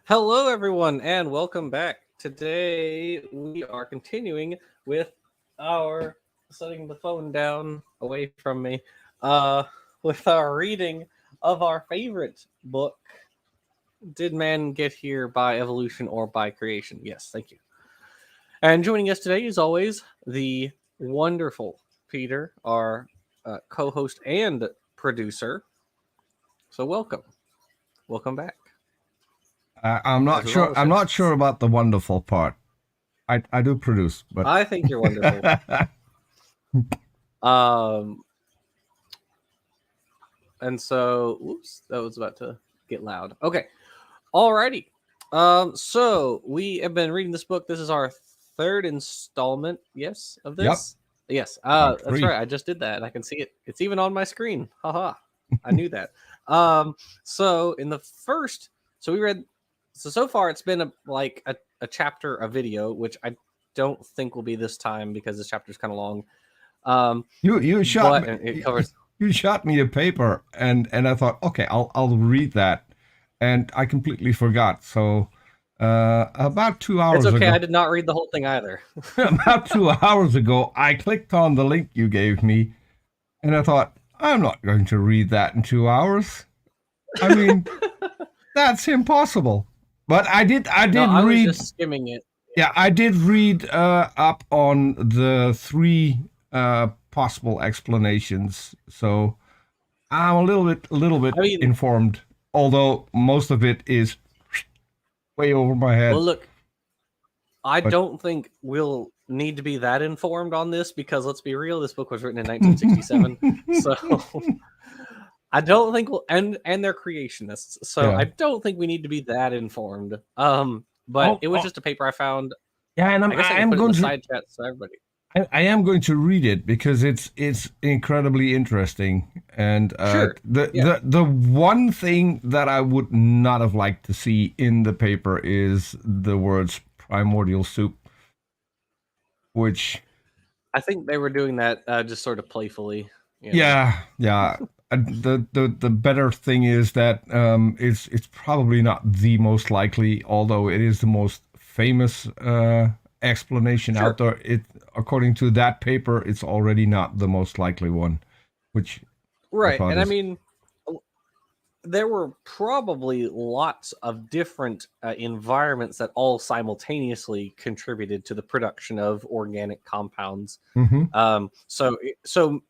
Hello, everyone, and welcome back. Today, we are continuing with our setting the phone down away from me, with our reading of our favorite book, Did Man Get Here by Evolution or by Creation? Yes, thank you. And joining us today, as always, the wonderful Peter, our co-host and producer. So welcome back. I'm not sure. I'm not sure about the wonderful part. I do produce, but I think you're wonderful. And so, whoops, that was about to get loud. Okay, alrighty. So we have been reading this book. This is our third installment. Yes, of this. Yep. Yes. That's right. I just did that. I can see it. It's even on my screen. Haha. I knew that. So in the first, so we read. So far, it's been a chapter, a video, which I don't think will be this time because this chapter is kind of long. You shot me. It covers. You shot me a paper, and I thought, okay, I'll read that, and I completely forgot. So about 2 hours ago. It's okay. I did not read the whole thing either. About 2 hours ago, I clicked on the link you gave me, and I thought, I'm not going to read that in 2 hours. I mean, that's impossible. But I did read. I was just skimming it. Yeah, I did read up on the 3 possible explanations, so I'm a little bit informed. Although most of it is way over my head. Well, look, I don't think we'll need to be that informed on this because let's be real, this book was written in 1967, so. I don't think we'll, and they're creationists, so yeah. I don't think we need to be that informed. But it was just a paper I found. Yeah, and I am going to side chat so everybody. I am going to read it because it's incredibly interesting, and sure. The one thing that I would not have liked to see in the paper is the words primordial soup, which I think they were doing that just sort of playfully. You know? Yeah. The better thing is that it's probably not the most likely, although it is the most famous explanation out there. It, according to that paper, it's already not the most likely one, which right. I mean, there were probably lots of different environments that all simultaneously contributed to the production of organic compounds. Mm-hmm. So.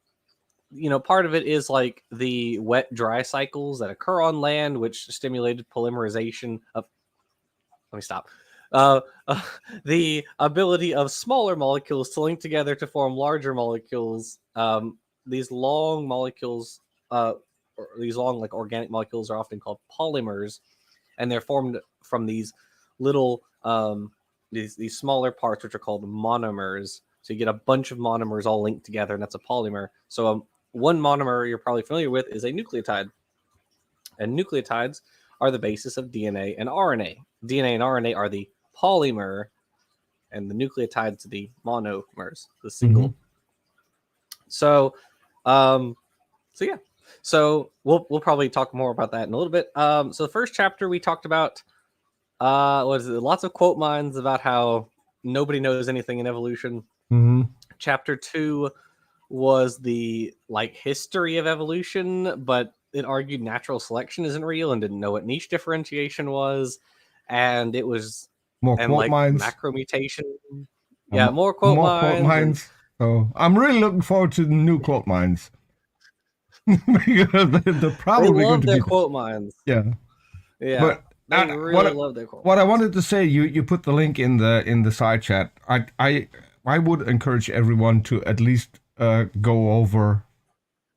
You know, part of it is like the wet-dry cycles that occur on land, which stimulated polymerization of. Let me stop. The ability of smaller molecules to link together to form larger molecules. These long molecules, or these long like organic molecules, are often called polymers, and they're formed from these little these smaller parts, which are called monomers. So you get a bunch of monomers all linked together, and that's a polymer. So one monomer you're probably familiar with is a nucleotide. And nucleotides are the basis of DNA and RNA. DNA and RNA are the polymer, and the nucleotides are the monomers, the single. Mm-hmm. So yeah. So we'll probably talk more about that in a little bit. So the first chapter we talked about lots of quote mines about how nobody knows anything in evolution. Mm-hmm. Chapter 2 was the history of evolution, but it argued natural selection isn't real and didn't know what niche differentiation was, and it was more quote mines, macromutation. Yeah, more quote mines. So I'm really looking forward to the new quote mines because they're probably going to be quote mines. Yeah. But they really love their quote. What I wanted to say, you put the link in the side chat. I would encourage everyone to at least go over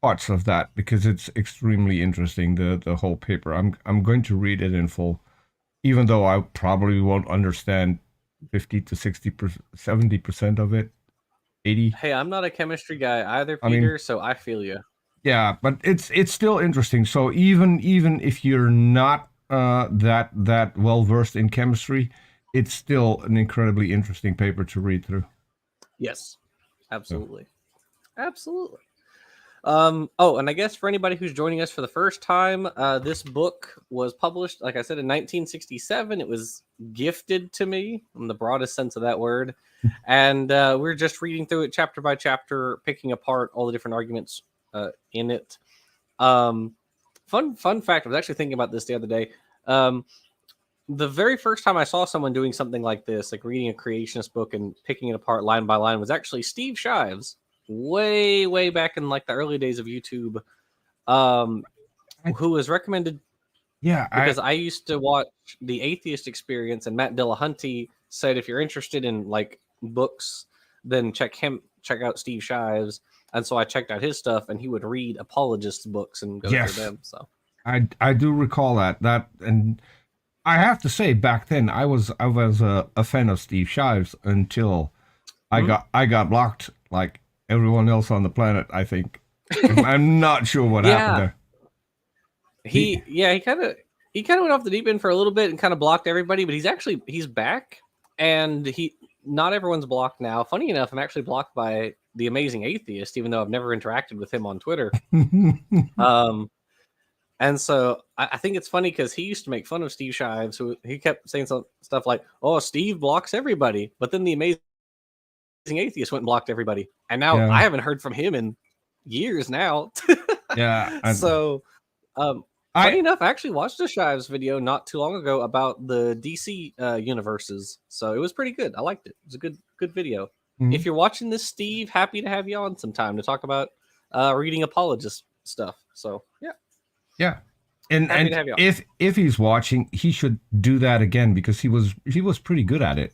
parts of that because it's extremely interesting, the whole paper. I'm going to read it in full, even though I probably won't understand 50 to 60%, 70% of it, 80. Hey, I'm not a chemistry guy either, I mean, Peter, so I feel you. yeah, but it's still interesting. So even if you're not that well versed in chemistry, it's still an incredibly interesting paper to read through. Yes, So, absolutely. Absolutely. Oh, and I guess for anybody who's joining us for the first time, this book was published, like I said, in 1967. It was gifted to me in the broadest sense of that word. And we're just reading through it chapter by chapter, picking apart all the different arguments in it. Fun fact, I was actually thinking about this the other day. The very first time I saw someone doing something like this, like reading a creationist book and picking it apart line by line, was actually Steve Shives, way back in like the early days of YouTube, who was recommended. yeah, Because I used to watch The Atheist Experience, and Matt Dillahunty said if you're interested in like books, then check out Steve Shives. And so I checked out his stuff, and he would read apologists books and go yes, through them. So I do recall that, and I have to say back then I was a fan of Steve Shives until I got blocked like everyone else on the planet. I think I'm not sure what happened there. He kind of went off the deep end for a little bit and kind of blocked everybody, but he's back, and not everyone's blocked now. Funny enough, I'm actually blocked by the Amazing Atheist, even though I've never interacted with him on Twitter. And so I think it's funny because he used to make fun of Steve Shives, who he kept saying stuff like, "Oh, Steve blocks everybody," but then the Amazing Atheist went and blocked everybody, and now I haven't heard from him in years now. Yeah. So, funny enough, I actually watched a Shives video not too long ago about the DC universes, so it was pretty good. I liked it. It was a good video. Mm-hmm. If you're watching this, Steve, happy to have you on sometime to talk about reading apologist stuff. So yeah, and if he's watching, he should do that again because he was pretty good at it.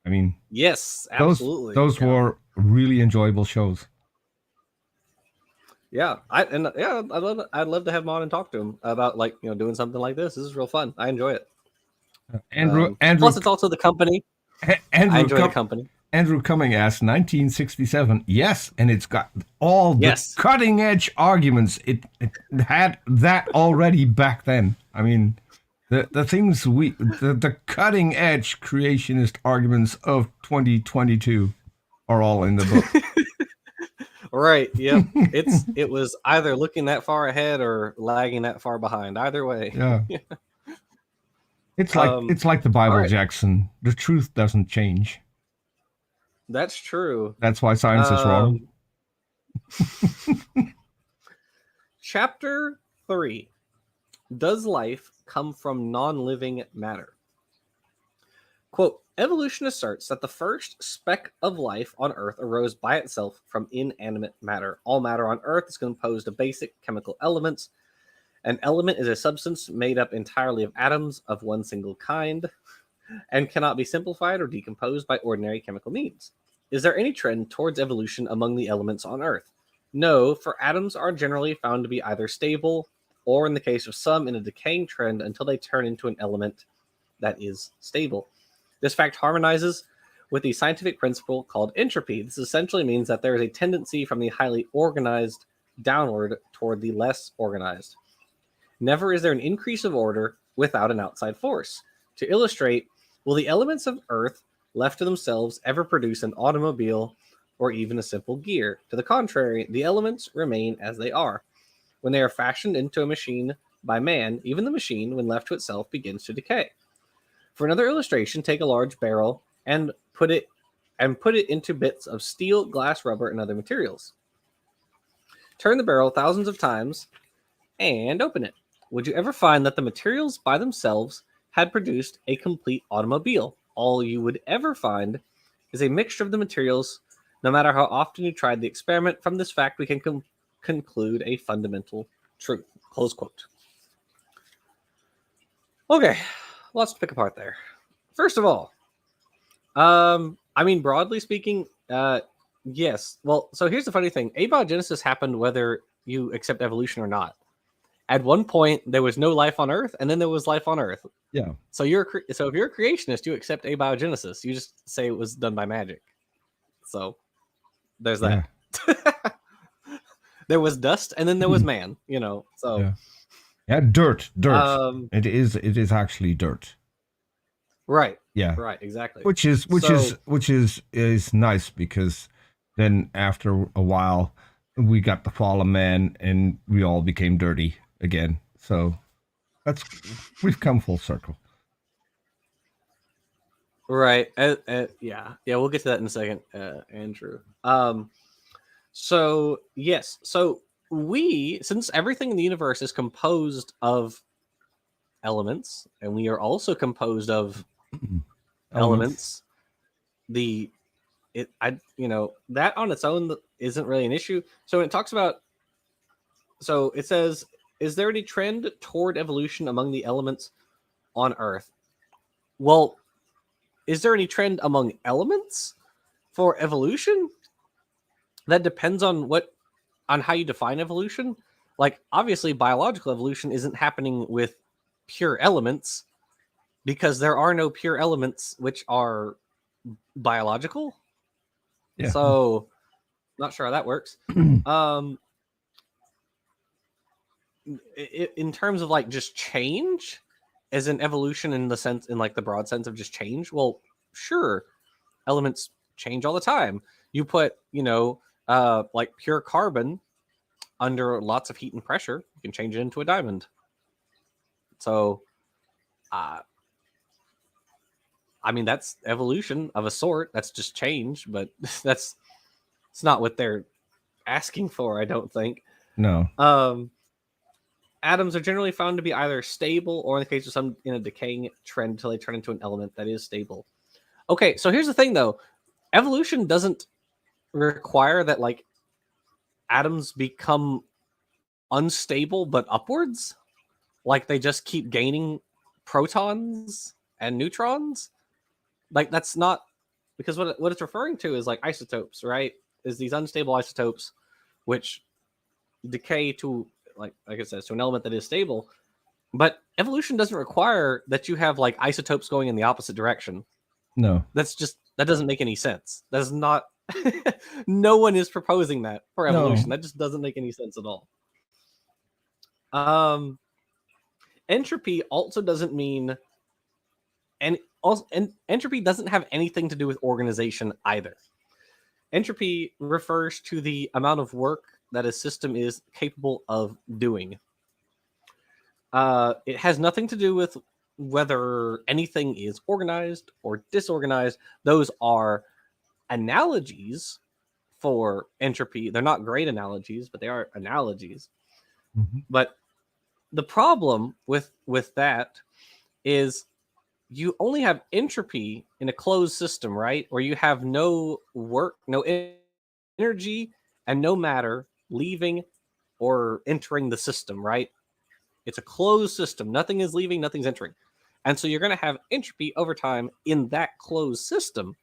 I mean, yes, absolutely. Those were really enjoyable shows. Yeah, I'd love to have him on and talk to him about doing something like this. This is real fun. I enjoy it. Andrew. Plus, it's also the company. I enjoy the company. Andrew Cumming asked 1967. Yes, and it's got all the cutting edge arguments. It had that already back then. I mean, the things the cutting edge creationist arguments of 2022 are all in the book. Right. Yep. It was either looking that far ahead or lagging that far behind. Either way. Yeah. It's like the Bible, right. Jackson. The truth doesn't change. That's true. That's why science is wrong. Chapter 3. Does life come from non-living matter? Quote, evolution asserts that the first speck of life on Earth arose by itself from inanimate matter. All matter on Earth is composed of basic chemical elements. An element is a substance made up entirely of atoms of one single kind and cannot be simplified or decomposed by ordinary chemical means. Is there any trend towards evolution among the elements on Earth? No, for atoms are generally found to be either stable or, in the case of some, in a decaying trend until they turn into an element that is stable. This fact harmonizes with the scientific principle called entropy. This essentially means that there is a tendency from the highly organized downward toward the less organized. Never is there an increase of order without an outside force. To illustrate, will the elements of Earth left to themselves ever produce an automobile or even a simple gear? To the contrary, the elements remain as they are. When they are fashioned into a machine by man, even the machine, when left to itself, begins to decay. For another illustration, take a large barrel and put it into bits of steel, glass, rubber, and other materials. Turn the barrel thousands of times and open it. Would you ever find that the materials by themselves had produced a complete automobile? All you would ever find is a mixture of the materials, no matter how often you tried the experiment. From this fact, we can conclude a fundamental truth. Close quote. Okay, lots to pick apart there. First of all, I mean, broadly speaking, yes. Well, so here's the funny thing. Abiogenesis happened whether you accept evolution or not. at one point there was no life on Earth, and then there was life on Earth. Yeah. So if you're a creationist, you accept abiogenesis. You just say it was done by magic. So there's that. Yeah. There was dust, and then there was man. So yeah, dirt. Um, It is actually dirt. Right. Yeah. Right. Exactly. Which is nice, because then after a while we got the fall of man and we all became dirty again. So we've come full circle. Right. Yeah. We'll get to that in a second, Andrew. So yes. So since everything in the universe is composed of elements, and we are also composed of elements, that on its own isn't really an issue. So when it talks about, so it says, is there any trend toward evolution among the elements on Earth? Well, is there any trend among elements for evolution? That depends on how you define evolution. Like, obviously biological evolution isn't happening with pure elements, because there are no pure elements which are biological. Yeah. So not sure how that works. In terms of like just change, as in evolution in like the broad sense of just change, well, sure, elements change all the time. You put like pure carbon under lots of heat and pressure, you can change it into a diamond. So I mean, that's evolution of a sort. That's just change, but it's not what they're asking for, I don't think. No. Atoms are generally found to be either stable, or in the case of some, in a decaying trend until they turn into an element that is stable. Okay, so here's the thing, though. Evolution doesn't require that like atoms become unstable but upwards. Like they just keep gaining protons and neutrons. Like that's not, because what it's referring to is like isotopes, right? Is these unstable isotopes which decay to like it says, to an element that is stable. But evolution doesn't require that you have like isotopes going in the opposite direction. No. That doesn't make any sense. That is not no one is proposing that for evolution. No. That just doesn't make any sense at all. Entropy also doesn't mean, and entropy doesn't have anything to do with organization either. Entropy refers to the amount of work that a system is capable of doing. It has nothing to do with whether anything is organized or disorganized. Those are analogies for entropy. They're not great analogies, but they are analogies. Mm-hmm. But the problem with that is you only have entropy in a closed system, right? Where you have no work, no energy, and no matter leaving or entering the system, right? It's a closed system. Nothing is leaving, nothing's entering. And so you're going to have entropy over time in that closed system.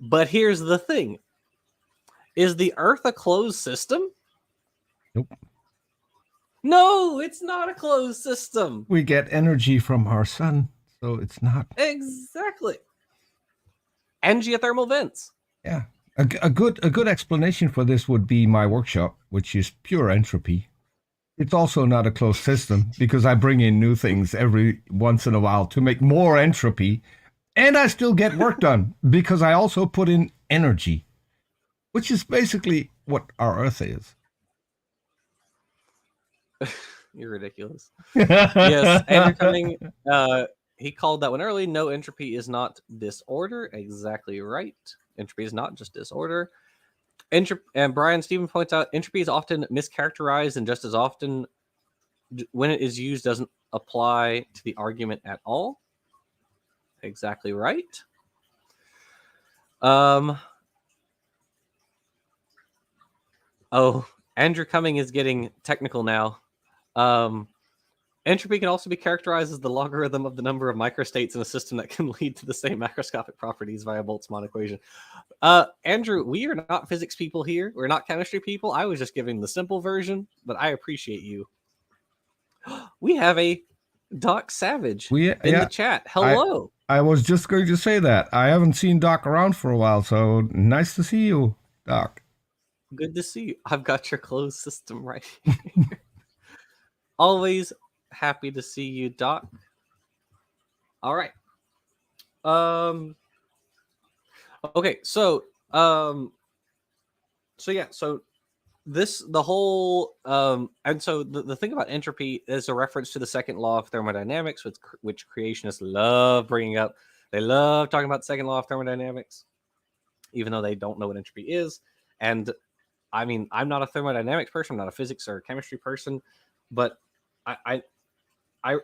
But here's the thing. Is the Earth a closed system? Nope. No, it's not a closed system. We get energy from our sun, so it's not. Exactly. And geothermal vents. Yeah. A good explanation for this would be my workshop, which is pure entropy. It's also not a closed system because I bring in new things every once in a while to make more entropy, and I still get work done because I also put in energy, which is basically what our Earth is. You're ridiculous. Yes, Andrew Cumming, he called that one early. No, entropy is not disorder. Exactly right. Entropy is not just disorder. And Brian Stephen points out entropy is often mischaracterized, and just as often when it is used doesn't apply to the argument at all. Exactly right. Oh, Andrew Cumming is getting technical now. Entropy can also be characterized as the logarithm of the number of microstates in a system that can lead to the same macroscopic properties via Boltzmann equation. Andrew, we are not physics people here. We're not chemistry people. I was just giving the simple version, but I appreciate you. We have a Doc Savage in the chat. Hello. I was just going to say that. I haven't seen Doc around for a while, so nice to see you, Doc. Good to see you. I've got your closed system right here. Always happy to see you, Doc. All right. Okay, so the whole and so the thing about entropy is a reference to the second law of thermodynamics, which creationists love bringing up. They love talking about the second law of thermodynamics, even though they don't know what entropy is. And I mean, I'm not a thermodynamics person, I'm not a physics or chemistry person, but I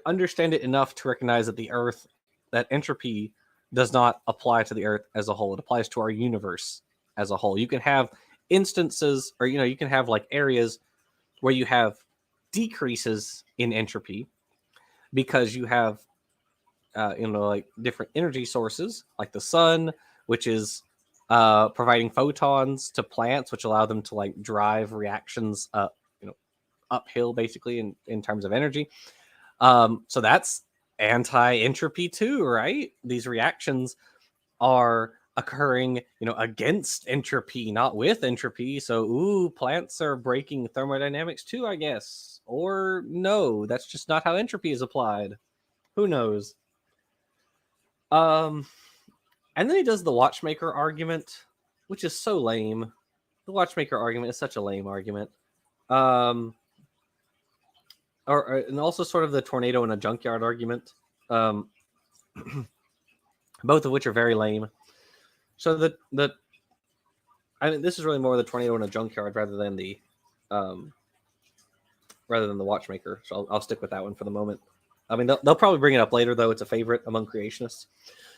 understand it enough to recognize that entropy does not apply to the Earth as a whole. It applies to our universe as a whole. You can have instances, or you can have like areas where you have decreases in entropy because you have like different energy sources, like the sun, which is providing photons to plants, which allow them to like drive reactions uphill, basically in terms of energy. So that's anti-entropy too, right? These reactions are occurring, against entropy, not with entropy. So, plants are breaking thermodynamics too, I guess. Or no, that's just not how entropy is applied. Who knows? And then he does the watchmaker argument, which is so lame. The watchmaker argument is such a lame argument. And also sort of the tornado in a junkyard argument, both of which are very lame. So I mean, this is really more the tornado in a junkyard rather than the watchmaker. So I'll stick with that one for the moment. I mean, they'll probably bring it up later, though. It's a favorite among creationists.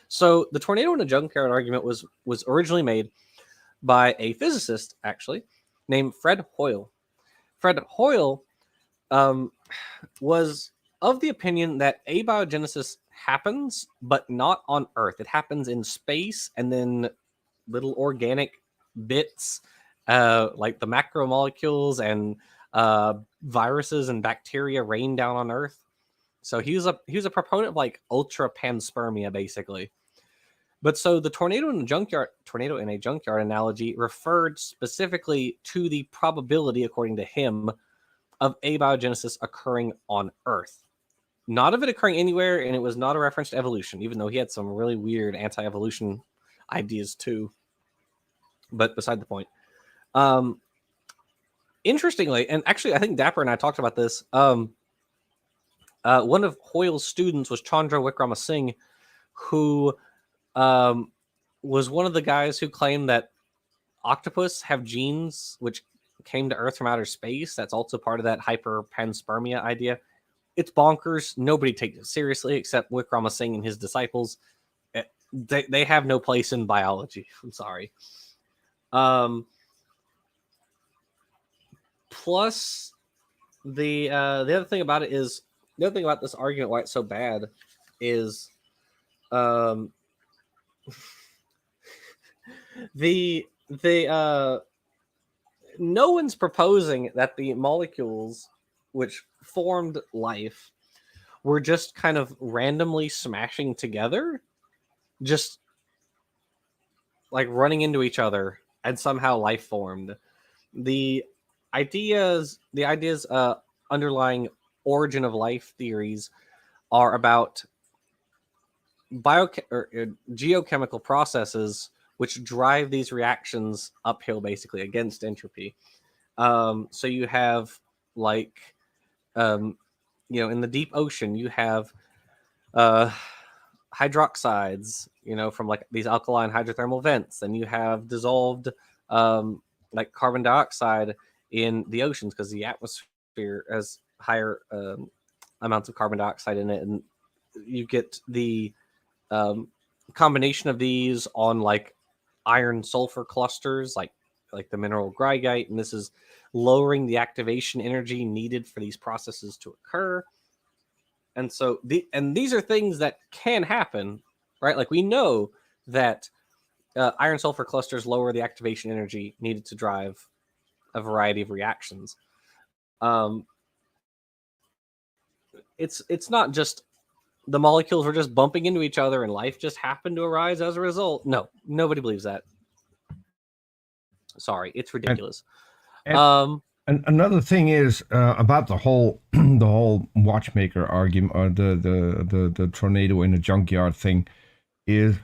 So the tornado in a junkyard argument was originally made by a physicist, actually, named Fred Hoyle. Fred Hoyle was of the opinion that abiogenesis happens, but not on Earth. It happens in space, and then little organic bits, like the macromolecules and viruses and bacteria, rain down on Earth. So he was a proponent of like ultra panspermia, basically. But so the tornado in a junkyard analogy referred specifically to the probability, according to him, of abiogenesis occurring on Earth. Not of it occurring anywhere, and it was not a reference to evolution, even though he had some really weird anti-evolution ideas too. But beside the point. Interestingly, and actually I think Dapper and I talked about this, one of Hoyle's students was Chandra Wickramasinghe, who was one of the guys who claimed that octopus have genes which came to Earth from outer space. That's also part of that hyperpanspermia idea. It's bonkers. Nobody takes it seriously except Wickramasinghe and his disciples. They have no place in biology. I'm sorry. Plus, the other thing about it is, the other thing about this argument, why it's so bad, is no one's proposing that the molecules which formed life were just kind of randomly smashing together, just like running into each other, and somehow life formed. The ideas underlying origin of life theories are about geochemical processes which drive these reactions uphill, basically against entropy. So you have like, in the deep ocean, you have hydroxides, from like these alkaline hydrothermal vents, and you have dissolved like carbon dioxide in the oceans because the atmosphere has higher amounts of carbon dioxide in it, and you get the combination of these on like iron sulfur clusters, like the mineral greigite, and this is lowering the activation energy needed for these processes to occur. And so these are things that can happen, right? Like we know that iron sulfur clusters lower the activation energy needed to drive a variety of reactions. it's not just the molecules were just bumping into each other and life just happened to arise as a result. No, nobody believes that. Sorry, it's ridiculous. And another thing is about the whole the whole watchmaker argument, or the tornado in a junkyard thing, is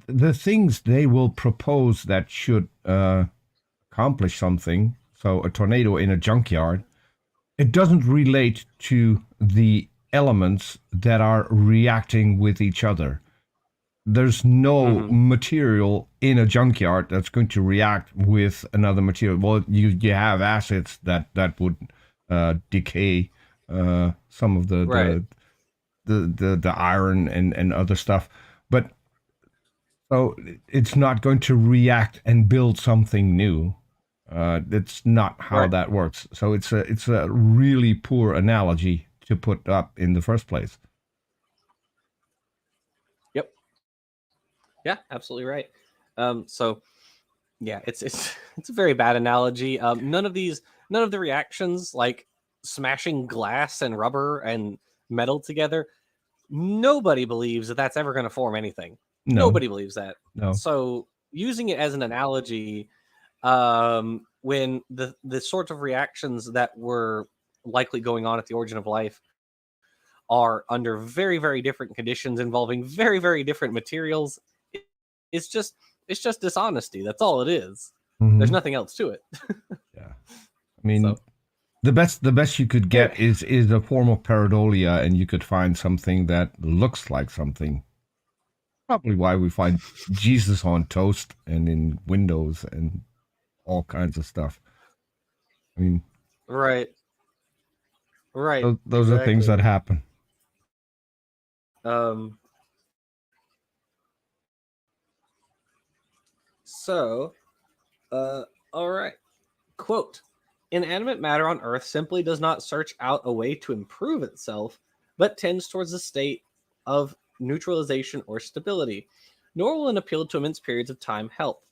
the things they will propose that should accomplish something. So a tornado in a junkyard, it doesn't relate to the elements that are reacting with each other. There's no material in a junkyard that's going to react with another material. Well, you have acids that would decay some of the iron and other stuff, but so it's not going to react and build something new. That's not how that works. So it's a really poor analogy to put up in the first place. Yep. Yeah, absolutely right. So yeah, it's a very bad analogy. None of the reactions, like smashing glass and rubber and metal together, nobody believes that that's ever going to form anything. No. Nobody believes that. No. So using it as an analogy, when the sorts of reactions that were likely going on at the origin of life are under very, very different conditions involving very, very different materials, it's just dishonesty. That's all it is. There's nothing else to it. Yeah, I mean, the best you could get is a form of pareidolia, and you could find something that looks like something. Probably why we find Jesus on toast and in windows and all kinds of stuff. I mean, right. Those are things that happen. So, all right. Quote, inanimate matter on Earth simply does not search out a way to improve itself, but tends towards a state of neutralization or stability, nor will an appeal to immense periods of time help.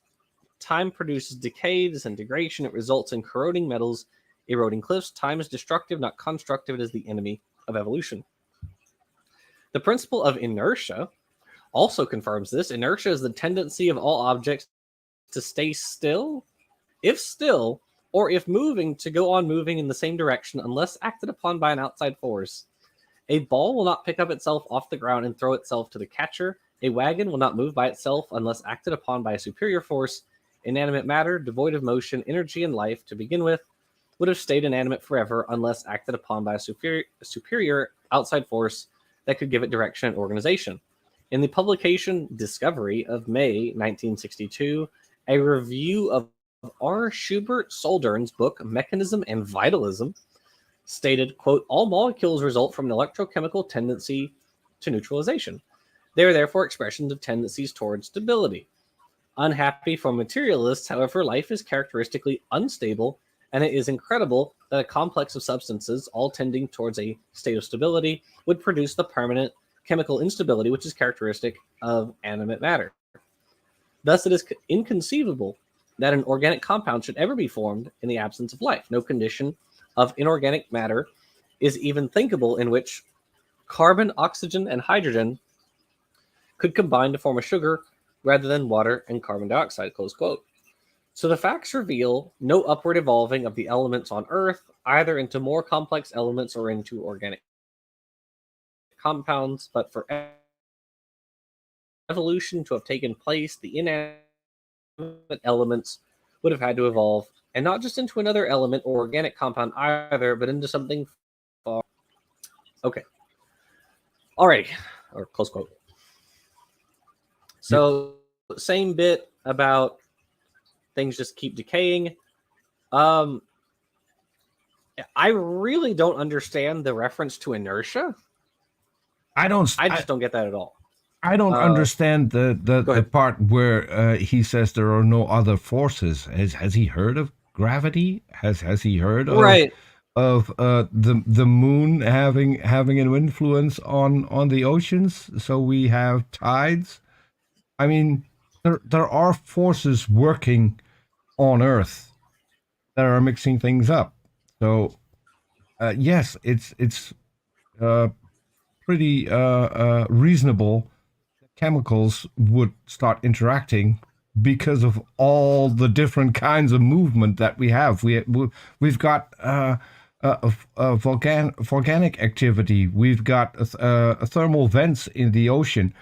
Time produces decay, disintegration. It results in corroding metals, eroding cliffs. Time is destructive, not constructive. It is the enemy of evolution. The principle of inertia also confirms this. Inertia is the tendency of all objects to stay still, if still, or if moving, to go on moving in the same direction unless acted upon by an outside force. A ball will not pick up itself off the ground and throw itself to the catcher. A wagon will not move by itself unless acted upon by a superior force. Inanimate matter, devoid of motion, energy, and life to begin with, would have stayed inanimate forever unless acted upon by a superior outside force that could give it direction and organization. In the publication Discovery of May 1962, a review of R. Schubert Soldern's book Mechanism and Vitalism stated, quote, all molecules result from an electrochemical tendency to neutralization. They are therefore expressions of tendencies towards stability. Unhappy for materialists, however, life is characteristically unstable, and it is incredible that a complex of substances, all tending towards a state of stability, would produce the permanent chemical instability which is characteristic of animate matter. Thus, it is inconceivable that an organic compound should ever be formed in the absence of life. No condition of inorganic matter is even thinkable in which carbon, oxygen, and hydrogen could combine to form a sugar rather than water and carbon dioxide, close quote. So the facts reveal no upward evolving of the elements on Earth, either into more complex elements or into organic compounds, but for evolution to have taken place, the inanimate elements would have had to evolve, and not just into another element or organic compound either, but into something far. Okay. Alrighty. Or close quote. So same bit about things just keep decaying. I really don't understand the reference to inertia. I just don't get that at all. I don't understand the part where he says there are no other forces. Has he heard of gravity? Has he heard of the moon having an influence on the oceans? So we have tides. I mean, there are forces working on Earth that are mixing things up. So yes, it's pretty reasonable, chemicals would start interacting because of all the different kinds of movement that we have. We've got volcanic activity. We've got thermal vents in the ocean.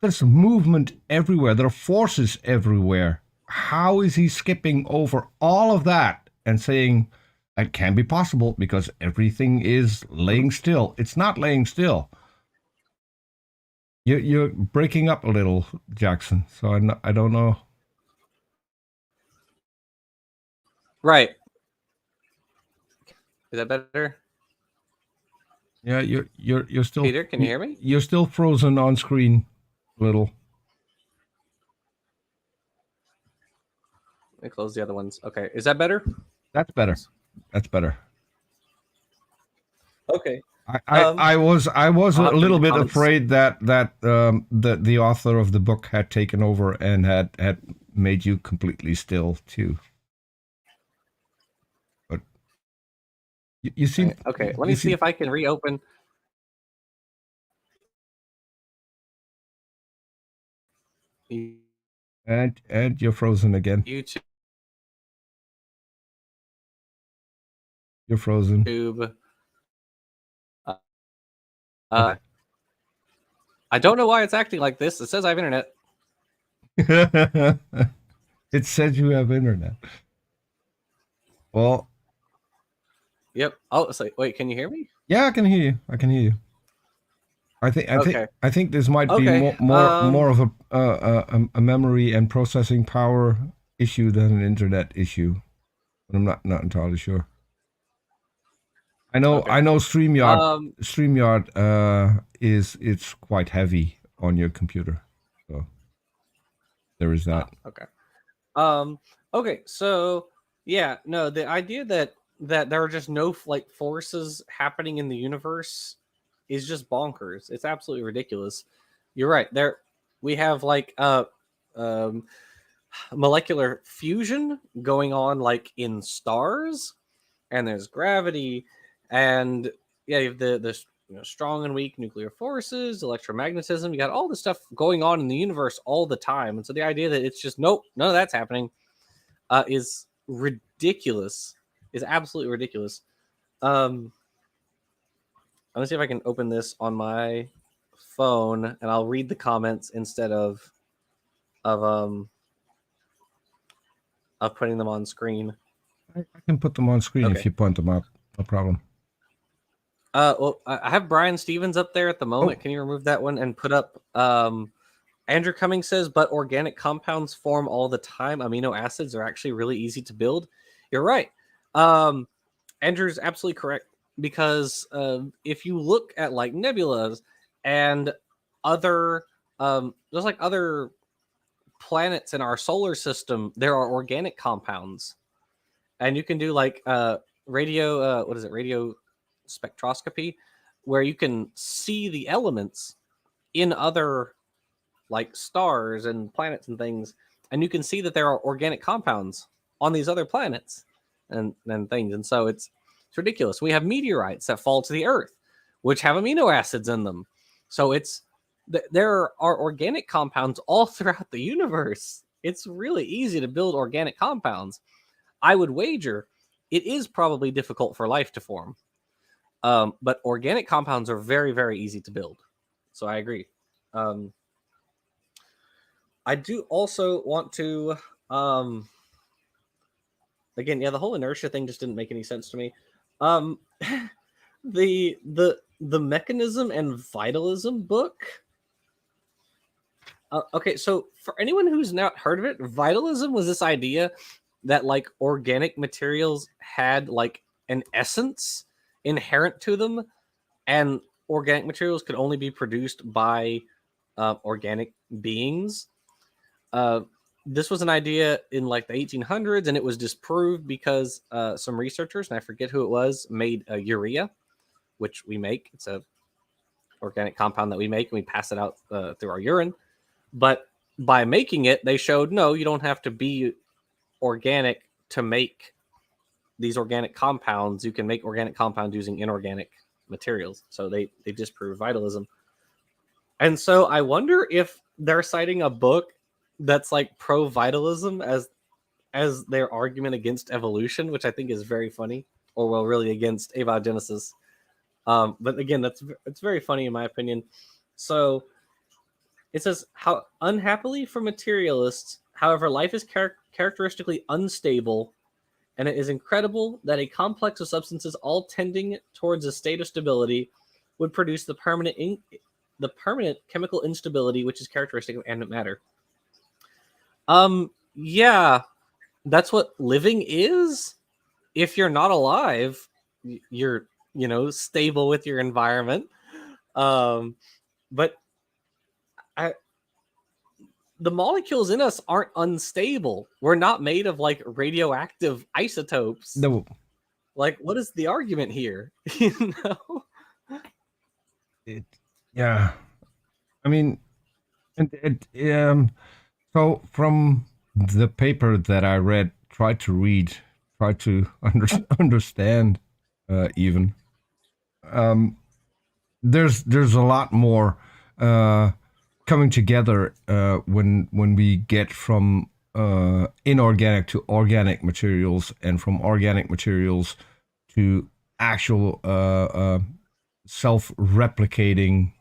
There's movement everywhere. There are forces everywhere. How is he skipping over all of that and saying it can be possible because everything is laying still? It's not laying still. You're breaking up a little, Jackson. So I don't know. Right. Is that better? Yeah, you're still Peter, can you hear me? You're still frozen on screen, a little. Let me close the other ones. Okay, is that better? That's better. That's better. Okay. I was a little bit comments. afraid that the author of the book had taken over and had made you completely still too. But you seem okay. Let me see if I can reopen. And you're frozen again. YouTube. You're frozen. I don't know why it's acting like this. It says I have internet. It says you have internet. Well. Yep. Oh, so wait, can you hear me? Yeah, I can hear you. I can hear you. I think this might be more of a memory and processing power issue than an internet issue, but I'm not entirely sure. I know StreamYard is it's quite heavy on your computer, so there is that. Okay. Okay. So yeah, no, the idea that there are just no like forces happening in the universe is just bonkers. It's absolutely ridiculous. You're right. There we have like molecular fusion going on like in stars, and there's gravity, and yeah, you have the strong and weak nuclear forces, electromagnetism. You got all this stuff going on in the universe all the time, and so the idea that it's just nope, none of that's happening is ridiculous. Is absolutely ridiculous. Let me see if I can open this on my phone, and I'll read the comments instead of putting them on screen. I can put them on screen if you point them up. No problem. Well, I have Brian Stevens up there at the moment. Can you remove that one and put up? Andrew Cummings says, but organic compounds form all the time. Amino acids are actually really easy to build. You're right. Andrew's absolutely correct, because if you look at like nebulas and other there's like other planets in our solar system, there are organic compounds, and you can do like radio spectroscopy, where you can see the elements in other like stars and planets and things, and you can see that there are organic compounds on these other planets and things. And so it's ridiculous. We have meteorites that fall to the earth which have amino acids in them. So there are organic compounds all throughout the universe. It's really easy to build organic compounds. I would wager it is probably difficult for life to form. But organic compounds are very, very easy to build. So I agree. I do also want to, again, yeah, the whole inertia thing just didn't make any sense to me. The Mechanism and Vitalism book. Okay, so for anyone who's not heard of it, vitalism was this idea that like organic materials had like an essence inherent to them, and organic materials could only be produced by organic beings. This was an idea in like the 1800s, and it was disproved because some researchers, and I forget who it was, made urea, which we make. It's a organic compound that we make, and we pass it out through our urine. But by making it, they showed, no, you don't have to be organic to make these organic compounds. You can make organic compounds using inorganic materials. So they disprove vitalism. And so I wonder if they're citing a book that's like pro vitalism as their argument against evolution, which I think is very funny, or well, really against abiogenesis. But again, it's very funny in my opinion. So it says, how unhappily for materialists, however, life is characteristically unstable, and it is incredible that a complex of substances all tending towards a state of stability would produce the permanent chemical instability which is characteristic of animate matter. Yeah, that's what living is. If you're not alive, you're stable with your environment. But the molecules in us aren't unstable. We're not made of like radioactive isotopes. No. Like, what is the argument here? Yeah. I mean, so from the paper that I read, try to understand, even. There's a lot more coming together when we get from inorganic to organic materials, and from organic materials to actual self-replicating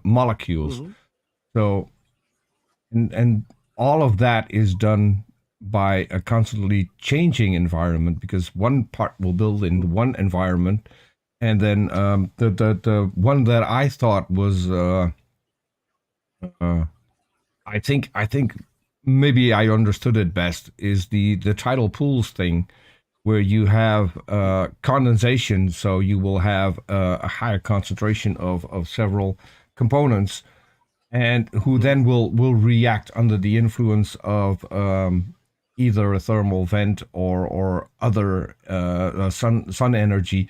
molecules. Mm-hmm. So, and all of that is done by a constantly changing environment, because one part will build in one environment, and then the one that I thought was I think maybe I understood it best is the tidal pools thing, where you have condensation, so you will have a higher concentration of several components, and who then will react under the influence of either a thermal vent or other sun energy.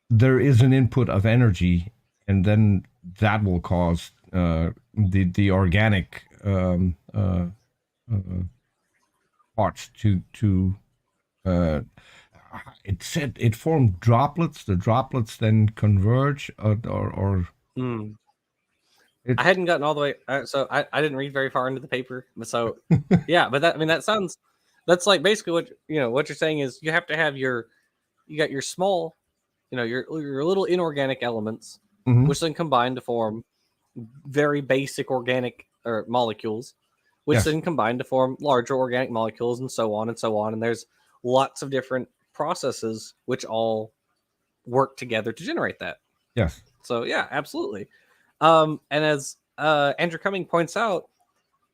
There is an input of energy, and then that will cause the organic parts to it said it formed droplets. The droplets then converge, or I hadn't gotten all the way, so I didn't read very far into the paper. So yeah, but that's like basically what what you're saying is you have to have you got your small, your little inorganic elements, Mhm. which then combine to form very basic organic molecules, which Yes. then combine to form larger organic molecules, and so on and so on. And there's lots of different processes which all work together to generate that. Yes. So yeah, absolutely. And as Andrew Cumming points out,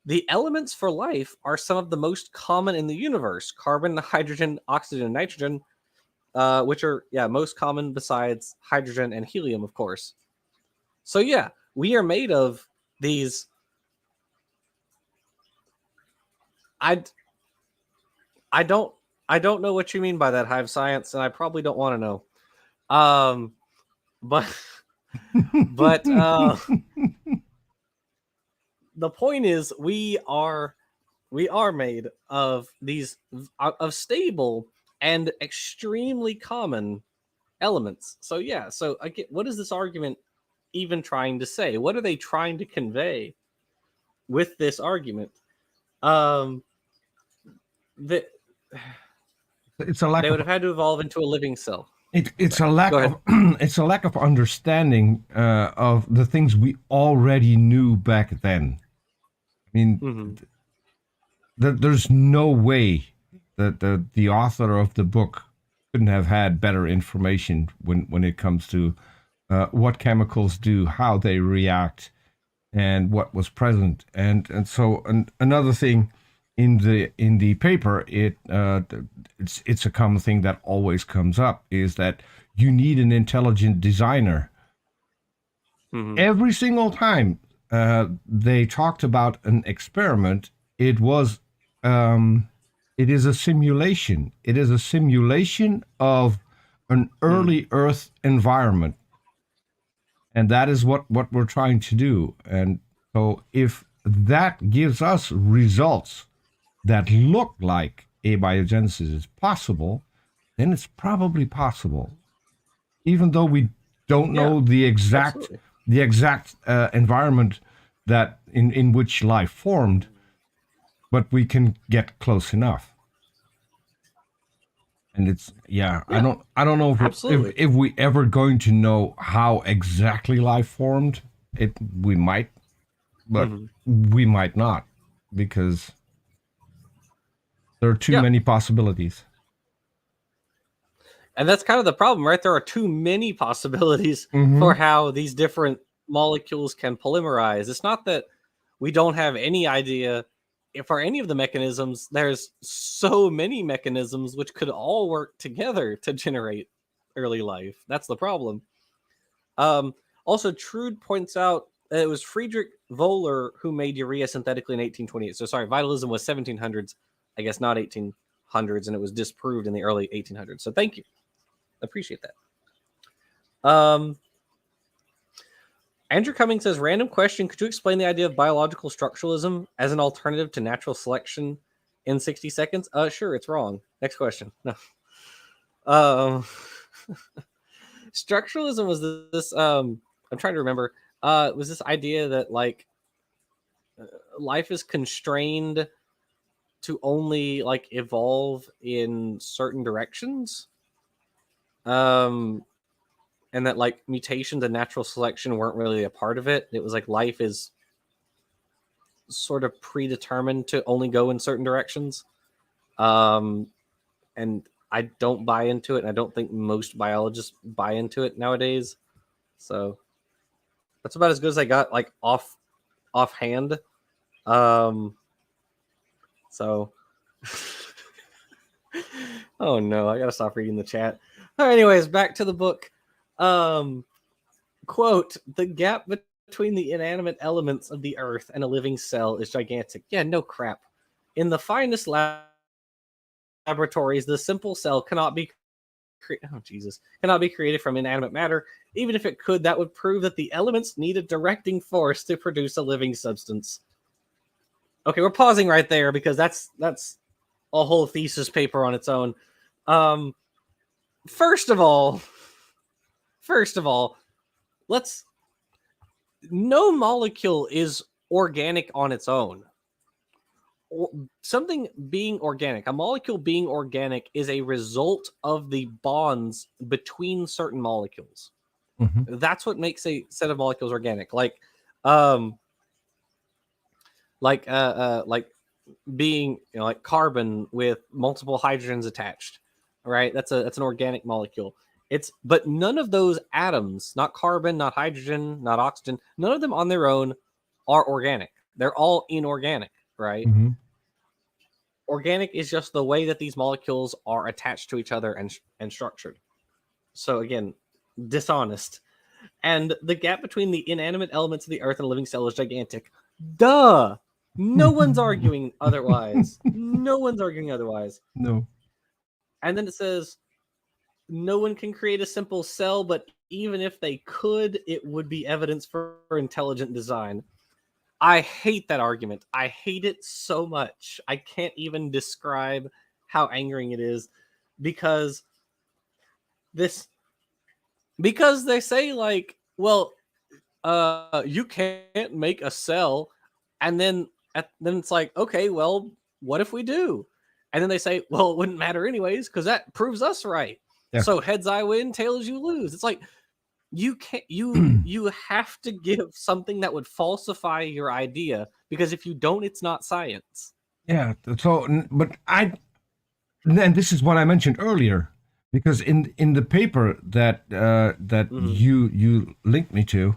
the elements for life are some of the most common in the universe: carbon, hydrogen, oxygen, and nitrogen, which are most common besides hydrogen and helium, of course. So yeah, we are made of these. I don't know what you mean by that, Hive Science, and I probably don't want to know. But the point is, we are made of these of stable and extremely common elements. So yeah, so again, what is this argument even trying to say? What are they trying to convey with this argument? That It's a lack they of would have had to evolve into a living cell. it's a lack of it's a lack of understanding of the things we already knew back then. I mean, there's no way that the author of the book couldn't have had better information when it comes to what chemicals do, how they react, and what was present. And so another thing in the paper, it's a common thing that always comes up, is that you need an intelligent designer. Every single time they talked about an experiment, it is a simulation. It is a simulation of an early Earth environment. And that is what we're trying to do. And so if that gives us results that look like abiogenesis is possible, then it's probably possible. Even though we don't know the exact environment that in which life formed, but we can get close enough. And it's I don't know if we ever going to know how exactly life formed. We might, but we might not, because there are too many possibilities. And that's kind of the problem, right? There are too many possibilities for how these different molecules can polymerize. It's not that we don't have any idea for any of the mechanisms. There's so many mechanisms which could all work together to generate early life. That's the problem. Also, Trude points out that it was Friedrich Wöhler who made urea synthetically in 1828. So sorry, vitalism was 1700s, I guess not 1800s, and it was disproved in the early 1800s. So thank you. Appreciate that. Andrew Cummings says, random question. Could you explain the idea of biological structuralism as an alternative to natural selection in 60 seconds? Sure, it's wrong. Next question. No. Structuralism was this I'm trying to remember. It was this idea that like life is constrained to only like evolve in certain directions. And that like mutations and natural selection weren't really a part of it. It was like life is sort of predetermined to only go in certain directions. And I don't buy into it. And I don't think most biologists buy into it nowadays. So that's about as good as I got, like offhand. So oh no, I gotta stop reading the chat. Anyways, back to the book. Quote, the gap between the inanimate elements of the earth and a living cell is gigantic. Yeah, no crap. In the finest laboratories, the simple cell cannot be created from inanimate matter. Even if it could, that would prove that the elements need a directing force to produce a living substance. Okay, we're pausing right there because that's a whole thesis paper on its own. First of all, no molecule is organic on its own. Something being organic, a molecule being organic, is a result of the bonds between certain molecules. That's what makes a set of molecules organic. Like being, like carbon with multiple hydrogens attached, right? That's an organic molecule. But none of those atoms, not carbon, not hydrogen, not oxygen, none of them on their own are organic. They're all inorganic, right? Organic is just the way that these molecules are attached to each other and structured. So again, dishonest. And the gap between the inanimate elements of the earth and a living cell is gigantic. Duh! No one's arguing otherwise. No one's arguing otherwise. No. And then it says, no one can create a simple cell, but even if they could, it would be evidence for intelligent design. I hate that argument. I hate it so much. I can't even describe how angering it is, because they say like, well, you can't make a cell, and then it's like, okay, well, what if we do? And then they say, well, it wouldn't matter anyways, because that proves us right. Yeah. So heads I win, tails you lose. It's like, you can't, you have to give something that would falsify your idea, because if you don't, it's not science. Yeah. So, but and this is what I mentioned earlier, because in the paper that you linked me to,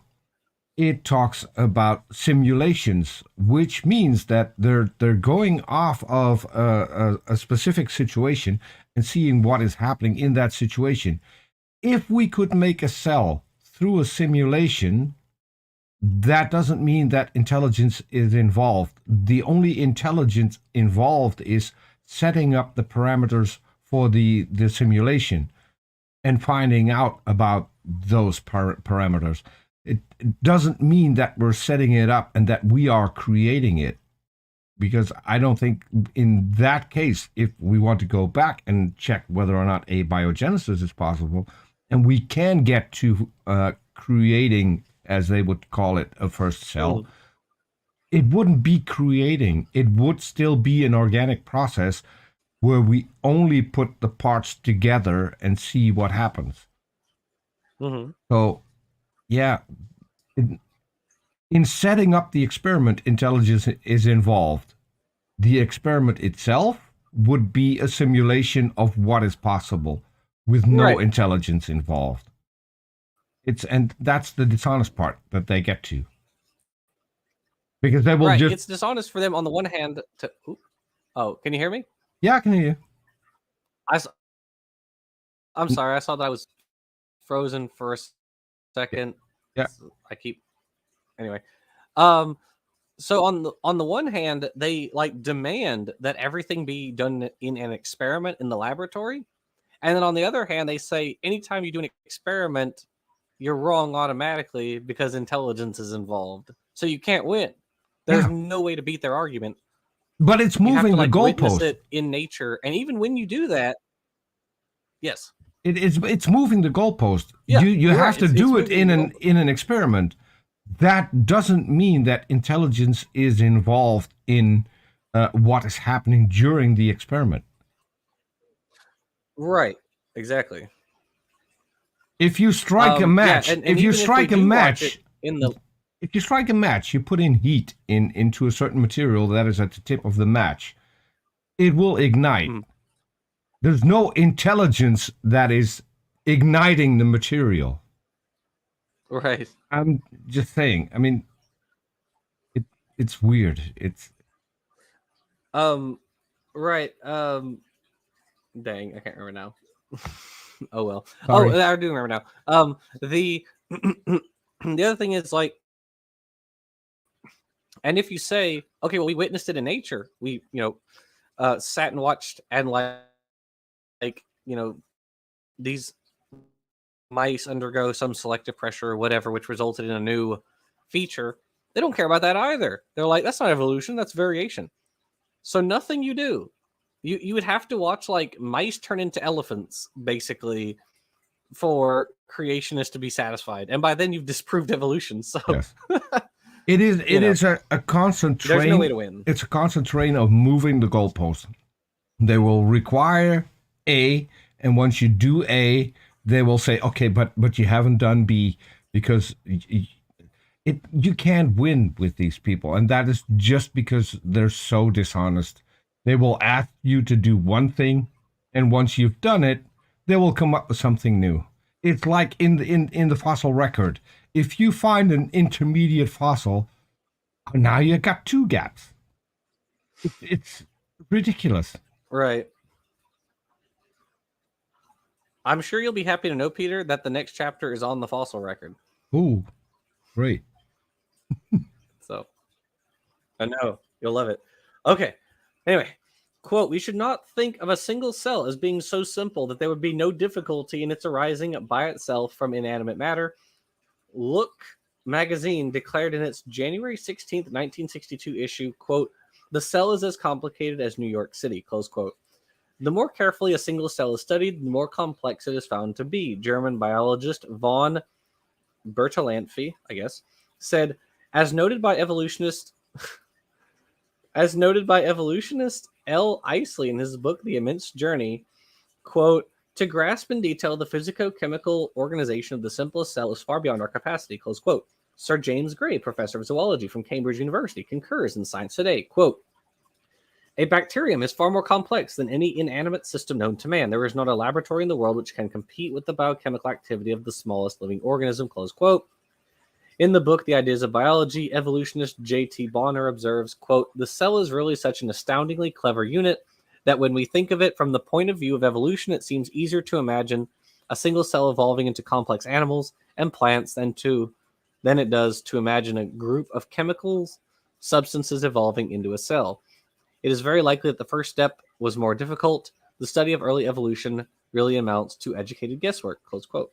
it talks about simulations, which means that they're going off of a specific situation and seeing what is happening in that situation. If we could make a cell through a simulation, that doesn't mean that intelligence is involved. The only intelligence involved is setting up the parameters for the simulation and finding out about those parameters. It doesn't mean that we're setting it up and that we are creating it, because I don't think in that case, if we want to go back and check whether or not abiogenesis is possible, and we can get to creating, as they would call it, a first cell, it wouldn't be creating. It would still be an organic process where we only put the parts together and see what happens. Mm-hmm. So, yeah, in setting up the experiment, intelligence is involved. The experiment itself would be a simulation of what is possible with no intelligence involved. And that's the dishonest part that they get to. Because they will just... It's dishonest for them on the one hand to... Oh, can you hear me? Yeah, I can hear you. I'm sorry. I saw that I was frozen for a second. Yeah. Anyway. So on the one hand, they like demand that everything be done in an experiment in the laboratory. And then on the other hand, they say anytime you do an experiment, you're wrong automatically because intelligence is involved. So you can't win. There's no way to beat their argument. But it's moving the goalpost. It in nature, and even when you do that, yes, it's moving the goalpost. Yeah, you have to do it in an experiment. That doesn't mean that intelligence is involved in what is happening during the experiment. Right. Exactly. If you strike a match, if you strike a match, you put in heat into a certain material that is at the tip of the match, it will ignite. There's no intelligence that is igniting the material. Right. I'm just saying. I mean, it's weird. It's right. Dang, I can't remember now. Oh well. Sorry. Oh, I do remember now. The the other thing is like, and if you say, okay, well, we witnessed it in nature. We, sat and watched, and these mice undergo some selective pressure or whatever, which resulted in a new feature. They don't care about that either. They're like, that's not evolution, that's variation. So nothing you do. You would have to watch like mice turn into elephants, basically, for creationists to be satisfied. And by then you've disproved evolution. So yes. It is a constant train. There's no way to win. It's a constant train of moving the goalpost. They will require A, and once you do A, they will say, okay, but you haven't done B, because you can't win with these people. And that is just because they're so dishonest. They will ask you to do one thing, and once you've done it, they will come up with something new. It's like in the fossil record. If you find an intermediate fossil, now you got 2 gaps. It's ridiculous. Right. I'm sure you'll be happy to know, Peter, that the next chapter is on the fossil record. Ooh, great. So, I know. You'll love it. Okay. Anyway, quote, we should not think of a single cell as being so simple that there would be no difficulty in its arising by itself from inanimate matter. Look magazine declared in its January 16th, 1962 issue, quote, the cell is as complicated as New York City, close quote. The more carefully a single cell is studied, the more complex it is found to be. German biologist von Bertalanffy, I guess, said, as noted by evolutionist L. Isley in his book, The Immense Journey, quote, to grasp in detail the physico-chemical organization of the simplest cell is far beyond our capacity, close quote. Sir James Gray, professor of zoology from Cambridge University, concurs in Science Today, quote, a bacterium is far more complex than any inanimate system known to man. There is not a laboratory in the world which can compete with the biochemical activity of the smallest living organism, close quote. In the book, The Ideas of Biology, evolutionist J.T. Bonner observes, quote, the cell is really such an astoundingly clever unit that when we think of it from the point of view of evolution, it seems easier to imagine a single cell evolving into complex animals and plants than it does to imagine a group of chemicals substances evolving into a cell. It is very likely that the first step was more difficult. The study of early evolution really amounts to educated guesswork, close quote.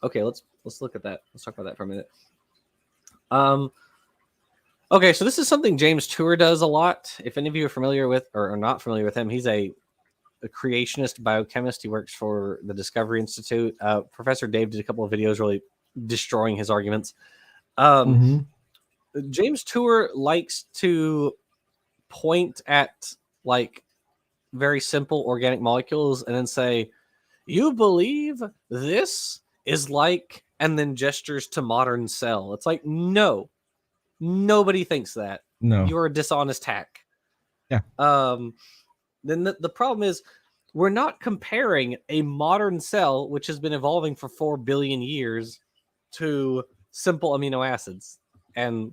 Okay, let's look at that. Let's talk about that for a minute. Okay, so this is something James Tour does a lot. If any of you are familiar with or are not familiar with him, he's a a creationist biochemist. He works for the Discovery Institute. Professor Dave did a couple of videos really destroying his arguments. James Tour likes to point at like very simple organic molecules and then say, you believe this is like, and then gestures to modern cell. It's like, no, nobody thinks that. No. You're a dishonest hack. Yeah. Then the problem is we're not comparing a modern cell, which has been evolving for 4 billion years, to simple amino acids and,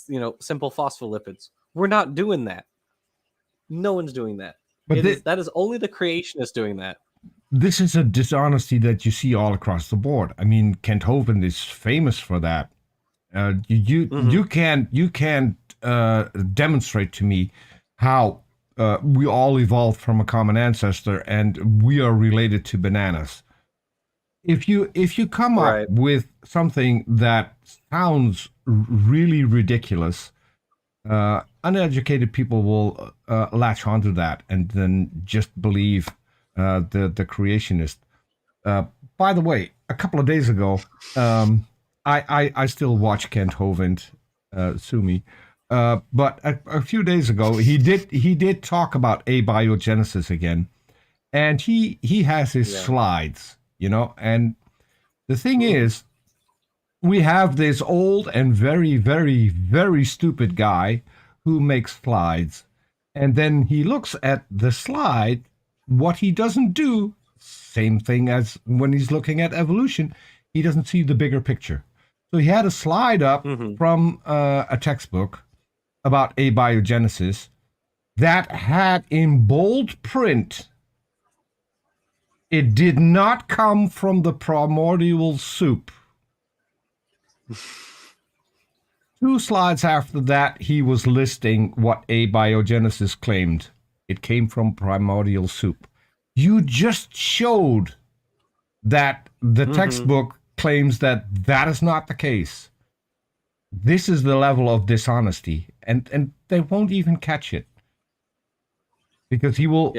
you know, simple phospholipids. We're not doing that. No one's doing that. But that is only the creationists doing that. This is a dishonesty that you see all across the board. I mean, Kent Hovind is famous for that. You can't demonstrate to me how we all evolved from a common ancestor and we are related to bananas. If you come up with something that sounds really ridiculous, uneducated people will latch onto that and then just believe the creationist. By the way, a couple of days ago, I still watch Kent Hovind, sue me. But a few days ago, he did talk about abiogenesis again, and he has his slides, you know. And the thing is, we have this old and very, very, very stupid guy who makes slides, and then he looks at the slide. What he doesn't do, same thing as when he's looking at evolution, he doesn't see the bigger picture. So he had a slide up from a textbook about abiogenesis that had in bold print, it did not come from the primordial soup. 2 slides after that, he was listing what abiogenesis claimed. It came from primordial soup. You just showed that the textbook claims that that is not the case. This is the level of dishonesty, and they won't even catch it because he will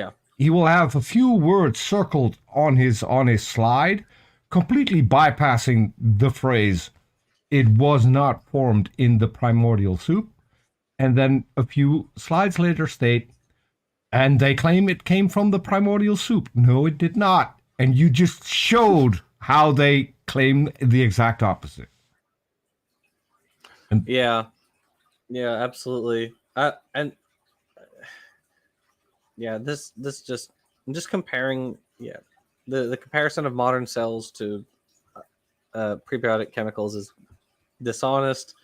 have a few words circled on his slide, completely bypassing the phrase "it was not formed in the primordial soup," and then a few slides later state, "and they claim it came from the primordial soup." No, it did not, and you just showed how they claim the exact opposite. And yeah, absolutely. This just, I'm just comparing. Yeah, the comparison of modern cells to prebiotic chemicals is dishonest.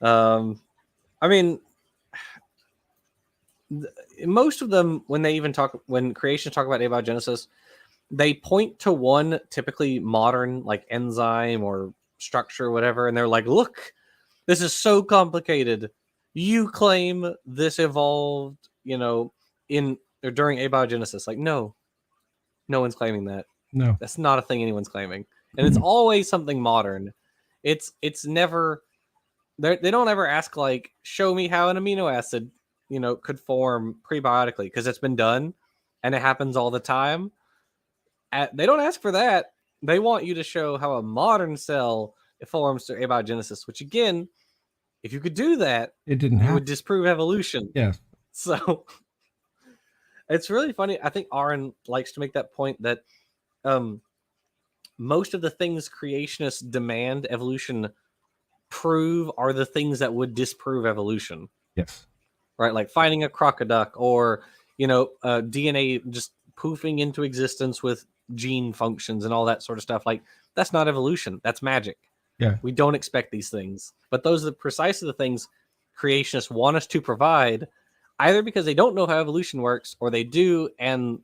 I mean, most of them, when creationists talk about abiogenesis, they point to one typically modern like enzyme or structure or whatever, and they're like, look, this is so complicated. You claim this evolved, you know, in or during abiogenesis. Like, no one's claiming that. No, that's not a thing anyone's claiming, and it's always something modern. It's never, they don't ever ask like, show me how an amino acid, you know, could form prebiotically, because it's been done and it happens all the time. They don't ask for that. They want you to show how a modern cell forms through abiogenesis, which again, if you could do that, it didn't happen. It would disprove evolution. Yeah. So it's really funny. I think Aaron likes to make that point that most of the things creationists demand evolution prove are the things that would disprove evolution. Yes. Right? Like finding a crocoduck, or, you know, DNA just poofing into existence with gene functions and all that sort of stuff. Like, that's not evolution. That's magic. Yeah. We don't expect these things. But those are precisely the things creationists want us to provide, either because they don't know how evolution works, or they do and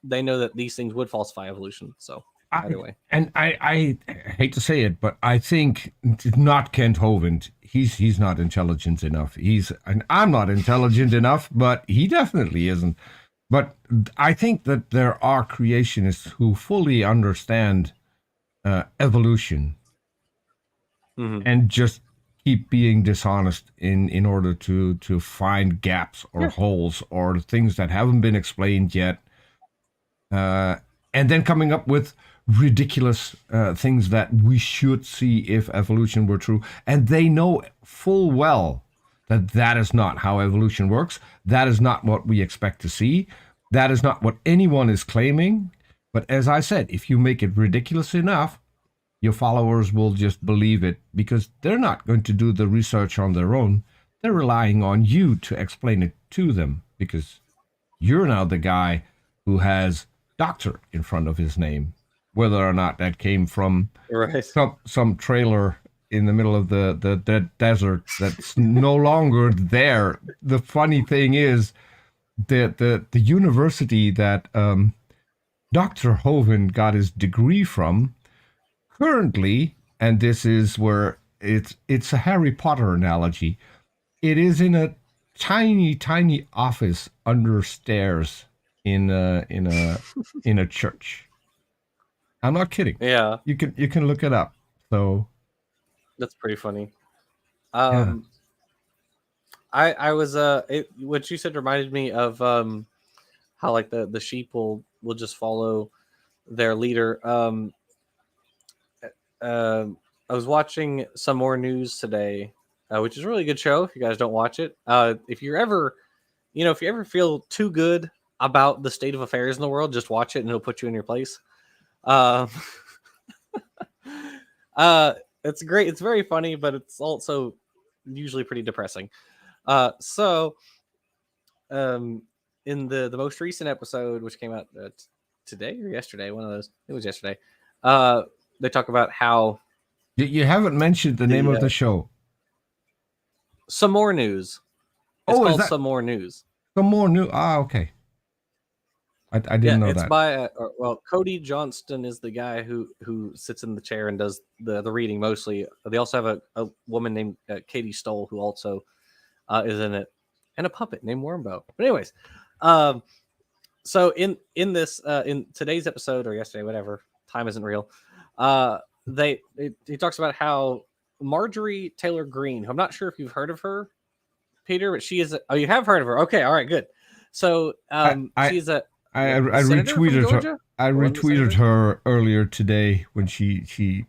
they know that these things would falsify evolution. So either way. And I hate to say it, but I think not Kent Hovind. He's not intelligent enough. And I'm not intelligent enough, but he definitely isn't. But I think that there are creationists who fully understand evolution and just keep being dishonest in order to find gaps or holes or things that haven't been explained yet. and then coming up with ridiculous things that we should see if evolution were true. And they know full well that that is not how evolution works. That is not what we expect to see. That is not what anyone is claiming. But as I said, if you make it ridiculous enough, your followers will just believe it because they're not going to do the research on their own. They're relying on you to explain it to them because you're now the guy who has doctor in front of his name, whether or not that came from Right. some trailer in the middle of the desert that's no longer there. The funny thing is the university that Dr. Hoven got his degree from currently, and this is where it's a Harry Potter analogy. It is in a tiny office under stairs in a church. I'm not kidding. Yeah, You can look it up. So that's pretty funny. Yeah. I was what you said reminded me of how like the sheep will just follow their leader. I was watching Some More News today, which is a really good show. If you guys don't watch it, if you're ever, if you ever feel too good about the state of affairs in the world, just watch it and it'll put you in your place. Um, it's great. It's very funny, but it's also usually pretty depressing. In the most recent episode, which came out today or yesterday, one of those, it was yesterday. They talk about how You haven't mentioned the name of the show. Some More News. It's Oh, is called that Some More News. some more new? Ah, okay. I didn't know It's that. by Cody Johnston is the guy who sits in the chair and does the reading mostly. They also have a woman named Katie Stoll who also is in it, and a puppet named Wormbo. But anyways, so in this in today's episode or yesterday, whatever, time isn't real. He talks about how Marjorie Taylor Greene, who I'm not sure if you've heard of her, Peter, but she is. You have heard of her? Okay, all right, good. So she's a I senator from retweeted Georgia? her. I One of the retweeted senators? her earlier today when she came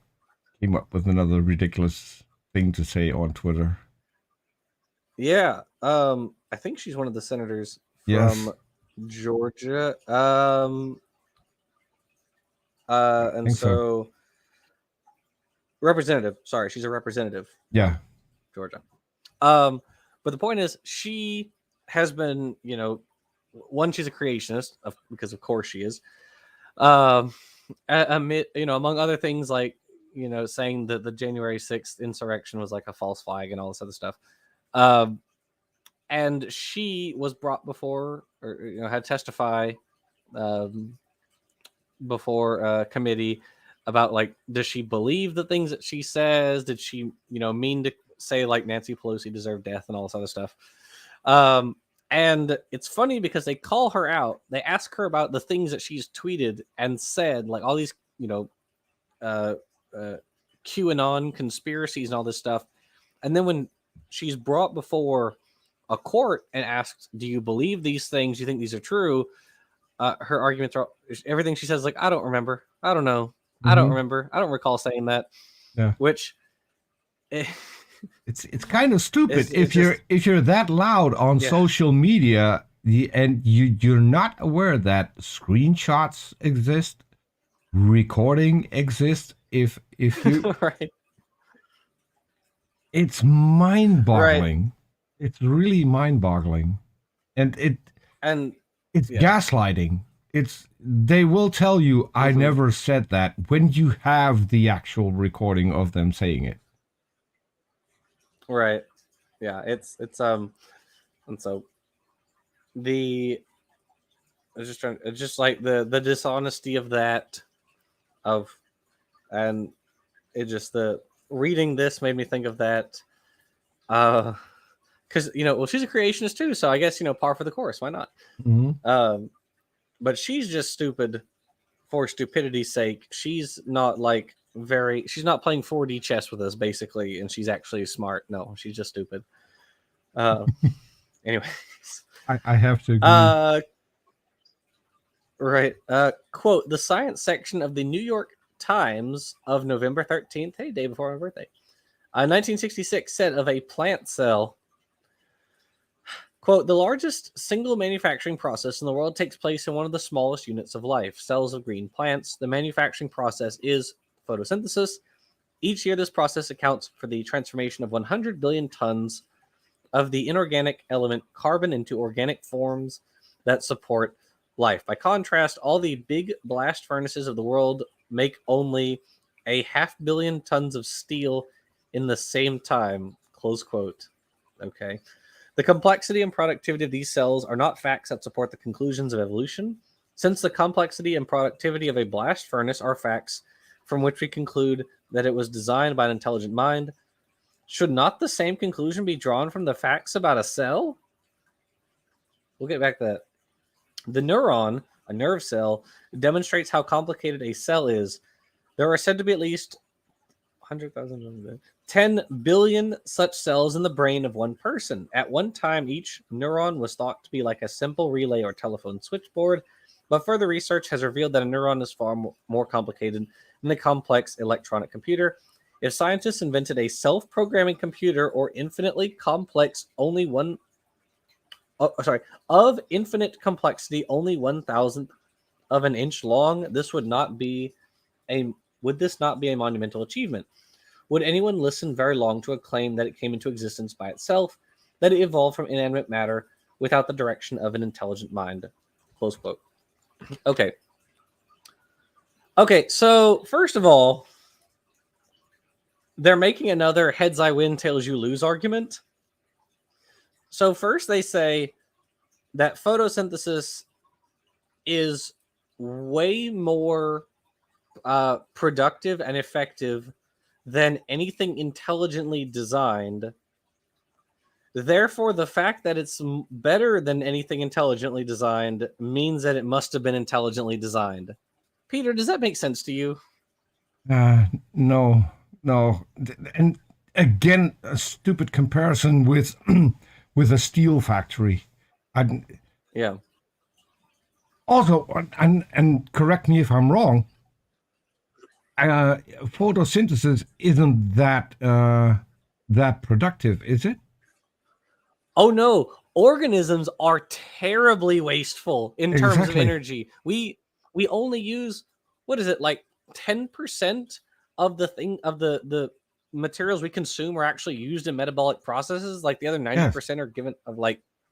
up with another ridiculous thing to say on Twitter. Yeah, I think she's one of the senators Yes. from Georgia. And think so. so representative. Sorry, she's a representative. Yeah. Georgia. But the point is, she has been, one, she's a creationist because of course she is. Among other things, like saying that the January 6th insurrection was like a false flag and all this other stuff. And she was brought before, or had testify before a committee about like, does she believe the things that she says? Did she, mean to say like Nancy Pelosi deserved death and all this other stuff? And it's funny because they call her out. They ask her about the things that she's tweeted and said, like all these, QAnon conspiracies and all this stuff. And then when she's brought before a court and asked, do you believe these things? Do you think these are true? Her arguments are everything she says, like, I don't remember. I don't know. I don't remember. I don't recall saying that. Yeah. Which it's kind of stupid it's if you're that loud on social media and you're not aware that screenshots exist, recording exists. If you right. It's mind-boggling. Right. It's really mind-boggling, and it's gaslighting. They will tell you, I never said that, when you have the actual recording of them saying it. Right. Yeah, it's and so it's just like the dishonesty of that and it just reading this made me think of that. Because she's a creationist too, so I guess par for the course. Why not? Mm-hmm. But she's just stupid for stupidity's sake. She's not like she's not playing 4D chess with us basically, and she's actually smart. No, she's just stupid. Anyways, I have to agree. Right. Quote, the science section of the New York Times of November 13th, hey, day before my birthday, 1966 said of a plant cell, quote, the largest single manufacturing process in the world takes place in one of the smallest units of life, cells of green plants. The manufacturing process is photosynthesis. Each year, this process accounts for the transformation of 100 billion tons of the inorganic element carbon into organic forms that support life. By contrast, all the big blast furnaces of the world make only a 500 million tons of steel in the same time, close quote. Okay. The complexity and productivity of these cells are not facts that support the conclusions of evolution, since the complexity and productivity of a blast furnace are facts from which we conclude that it was designed by an intelligent mind. Should not the same conclusion be drawn from the facts about a cell? We'll get back to that. The neuron, a nerve cell, demonstrates how complicated a cell is. There are said to be at least 100,000, 10 billion such cells in the brain of one person. At one time, each neuron was thought to be like a simple relay or telephone switchboard, but further research has revealed that a neuron is far more complicated than a complex electronic computer. If scientists invented a self-programming computer or infinitely complex, of infinite complexity, only 1,000th of an inch long, this would this not be a monumental achievement? Would anyone listen very long to a claim that it came into existence by itself, that it evolved from inanimate matter without the direction of an intelligent mind? Close quote. Okay. So first of all, they're making another heads I win, tails you lose argument. So first they say that photosynthesis is way more productive and effective than anything intelligently designed. Therefore, the fact that it's better than anything intelligently designed means that it must have been intelligently designed. Peter, does that make sense to you? No. And again, a stupid comparison with with a steel factory. Yeah. Also, and correct me if I'm wrong, photosynthesis isn't that productive, is it? Oh no, organisms are terribly wasteful in terms of energy. We only use, what is it, like 10% of the materials we consume are actually used in metabolic processes. Like the other 90%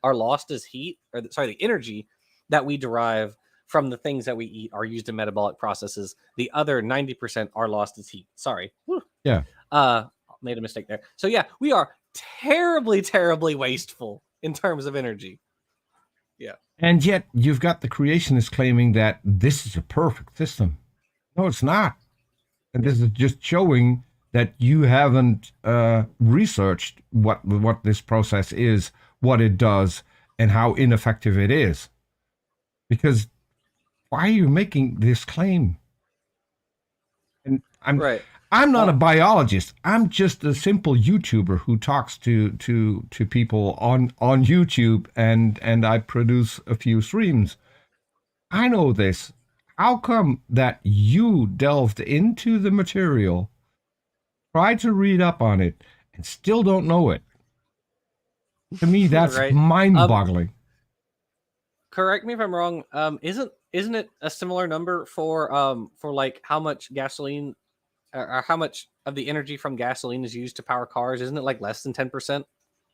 are lost as heat, or the energy that we derive from the things that we eat are used in metabolic processes. The other 90% are lost as heat. Sorry. Whew. Yeah. Made a mistake there. So yeah, we are terribly, terribly wasteful in terms of energy. Yeah. And yet you've got the creationists claiming that this is a perfect system. No, it's not. And this is just showing that you haven't researched what this process is, what it does, and how ineffective it is. Because why are you making this claim? And I'm not a biologist. I'm just a simple YouTuber who talks to people on YouTube, and I produce a few streams. I know this. How come that you delved into the material, tried to read up on it, and still don't know it? To me, that's mind-boggling. Correct me if I'm wrong. Isn't it a similar number for like how much gasoline or how much of the energy from gasoline is used to power cars? Isn't it like less than 10%?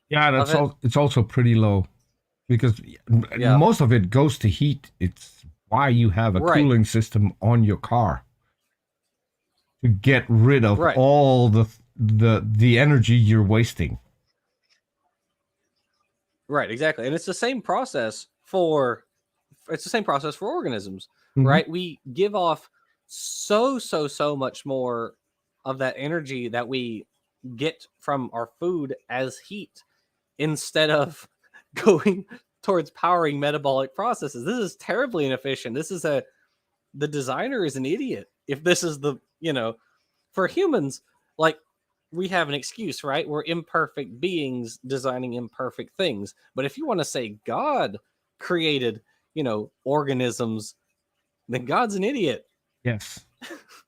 Yeah, it's also pretty low, because most of it goes to heat. It's why you have a cooling system on your car, to get rid of all the energy you're wasting. Right, exactly. And it's the same process for organisms, right? We give off so much more of that energy that we get from our food as heat, instead of going towards powering metabolic processes. This is terribly inefficient. The designer is an idiot. If this is for humans, like, we have an excuse, right? We're imperfect beings designing imperfect things. But if you want to say God created, organisms then God's an idiot. Yes.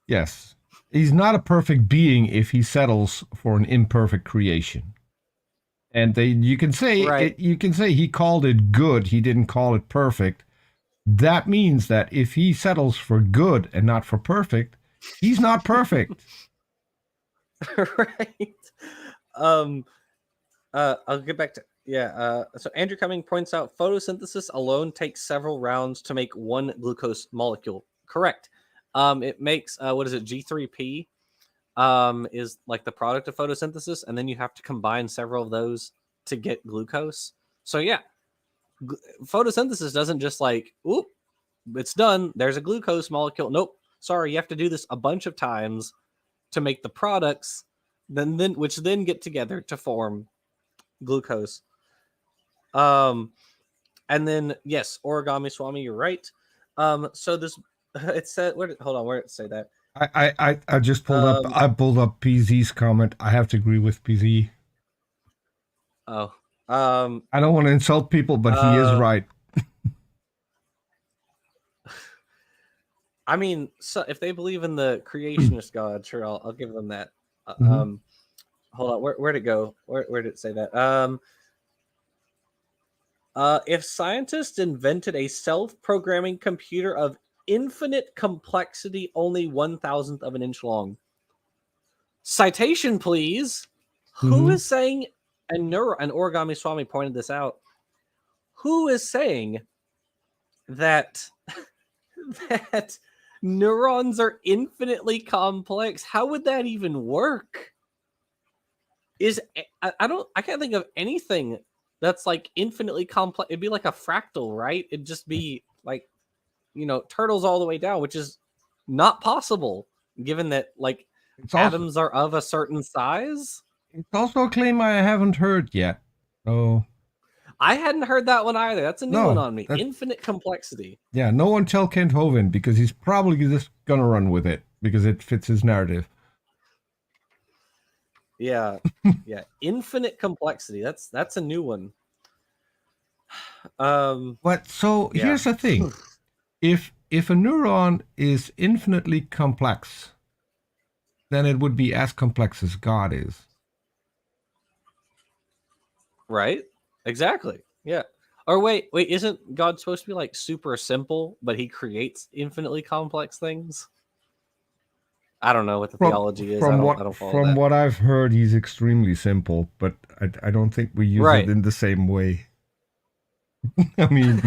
Yes. He's not a perfect being if he settles for an imperfect creation. And you can say Right. he called it good, he didn't call it perfect. That means that if he settles for good and not for perfect, he's not perfect. Right. I'll get back to so Andrew Cumming points out photosynthesis alone takes several rounds to make one glucose molecule. Correct. It makes what is it, G3P is like the product of photosynthesis, and then you have to combine several of those to get glucose. So yeah, photosynthesis doesn't just like, oop, it's done, there's a glucose molecule. Nope, sorry, you have to do this a bunch of times to make the products, then which then get together to form glucose. And then yes, Origami Swami, you're right. So this it said, hold on, where did it say that? I just pulled up. I pulled up PZ's comment. I have to agree with PZ. Oh, I don't want to insult people, but he is right. I mean, so if they believe in the creationist God, sure, I'll give them that. Mhm. Hold on, where'd it go? Where did it say that? If scientists invented a self-programming computer of infinite complexity, only 1,000th of an inch long. Citation, please. Who is saying, and Origami Swami pointed this out, who is saying that that neurons are infinitely complex? How would that even work? I can't think of anything that's like infinitely complex. It'd be like a fractal, right? It'd just be like, turtles all the way down, which is not possible given that like atoms are of a certain size. It's also a claim I haven't heard yet. Oh, I hadn't heard that one either. That's a new one on me. Infinite complexity. Yeah, no one tell Kent Hovind because he's probably just gonna run with it because it fits his narrative. Yeah, yeah. Infinite complexity. That's a new one. But so here's the thing: if a neuron is infinitely complex, then it would be as complex as God is. Right? Exactly. Yeah. Or wait, isn't God supposed to be like super simple, but he creates infinitely complex things? I don't know what the theology is. I don't follow from that. what I've heard, he's extremely simple, but I don't think we use it in the same way. I mean,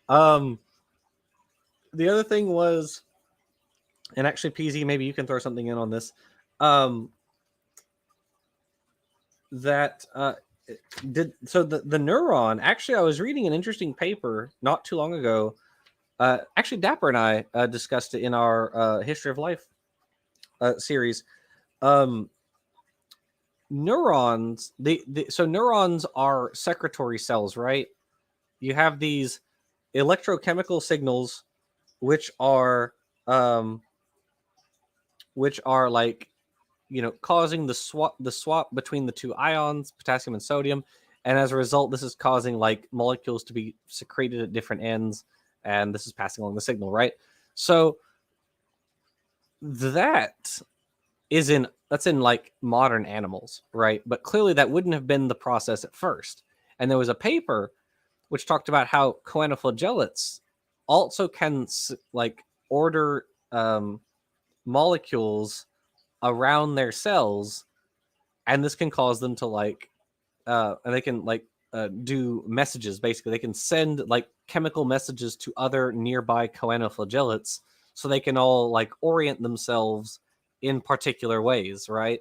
the other thing was, and actually, PZ, maybe you can throw something in on this. That the neuron. Actually, I was reading an interesting paper not too long ago. Actually, Dapper and I discussed it in our History of Life series. Neurons. So neurons are secretory cells, right? You have these electrochemical signals, which are like, causing the swap between the two ions, potassium and sodium, and as a result, this is causing like molecules to be secreted at different ends, and this is passing along the signal, right? So that's in like modern animals, right? But clearly that wouldn't have been the process at first. And there was a paper which talked about how choanoflagellates also can like order molecules around their cells, and this can cause them to like and they can like do messages. Basically, they can send like chemical messages to other nearby choanoflagellates, so they can all like orient themselves in particular ways, right?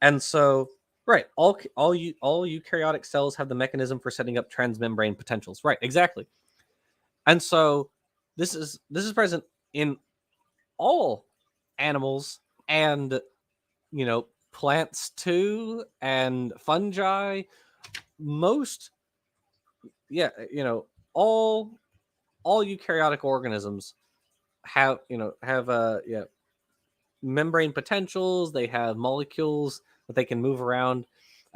And so, right, all eukaryotic cells have the mechanism for setting up transmembrane potentials, right? Exactly. And so this is present in all animals and plants too, and fungi. Most, all eukaryotic organisms have membrane potentials. They have molecules that they can move around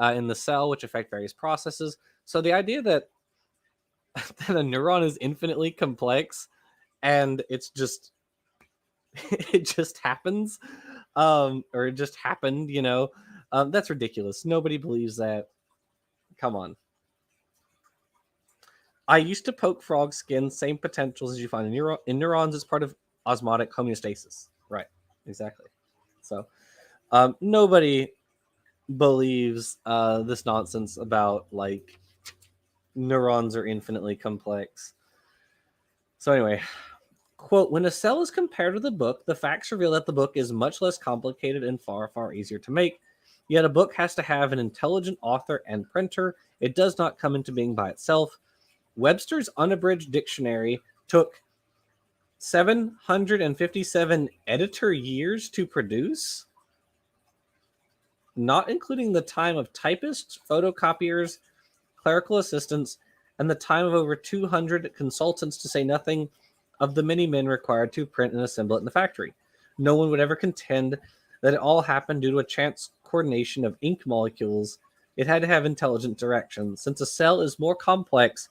in the cell, which affect various processes. So the idea that that a neuron is infinitely complex, and it's just it just happens, or it just happened. That's ridiculous. Nobody believes that. Come on. I used to poke frog skin, same potentials as you find in neurons as part of osmotic homeostasis. Right, exactly. So nobody believes this nonsense about like neurons are infinitely complex. So anyway, quote, when a cell is compared with a book, the facts reveal that the book is much less complicated and far, far easier to make. Yet a book has to have an intelligent author and printer. It does not come into being by itself. Webster's unabridged dictionary took 757 editor years to produce, not including the time of typists, photocopiers, clerical assistants, and the time of over 200 consultants, to say nothing of the many men required to print and assemble it in the factory. No one would ever contend that it all happened due to a chance coordination of ink molecules. It had to have intelligent direction. Since a cell is more complex,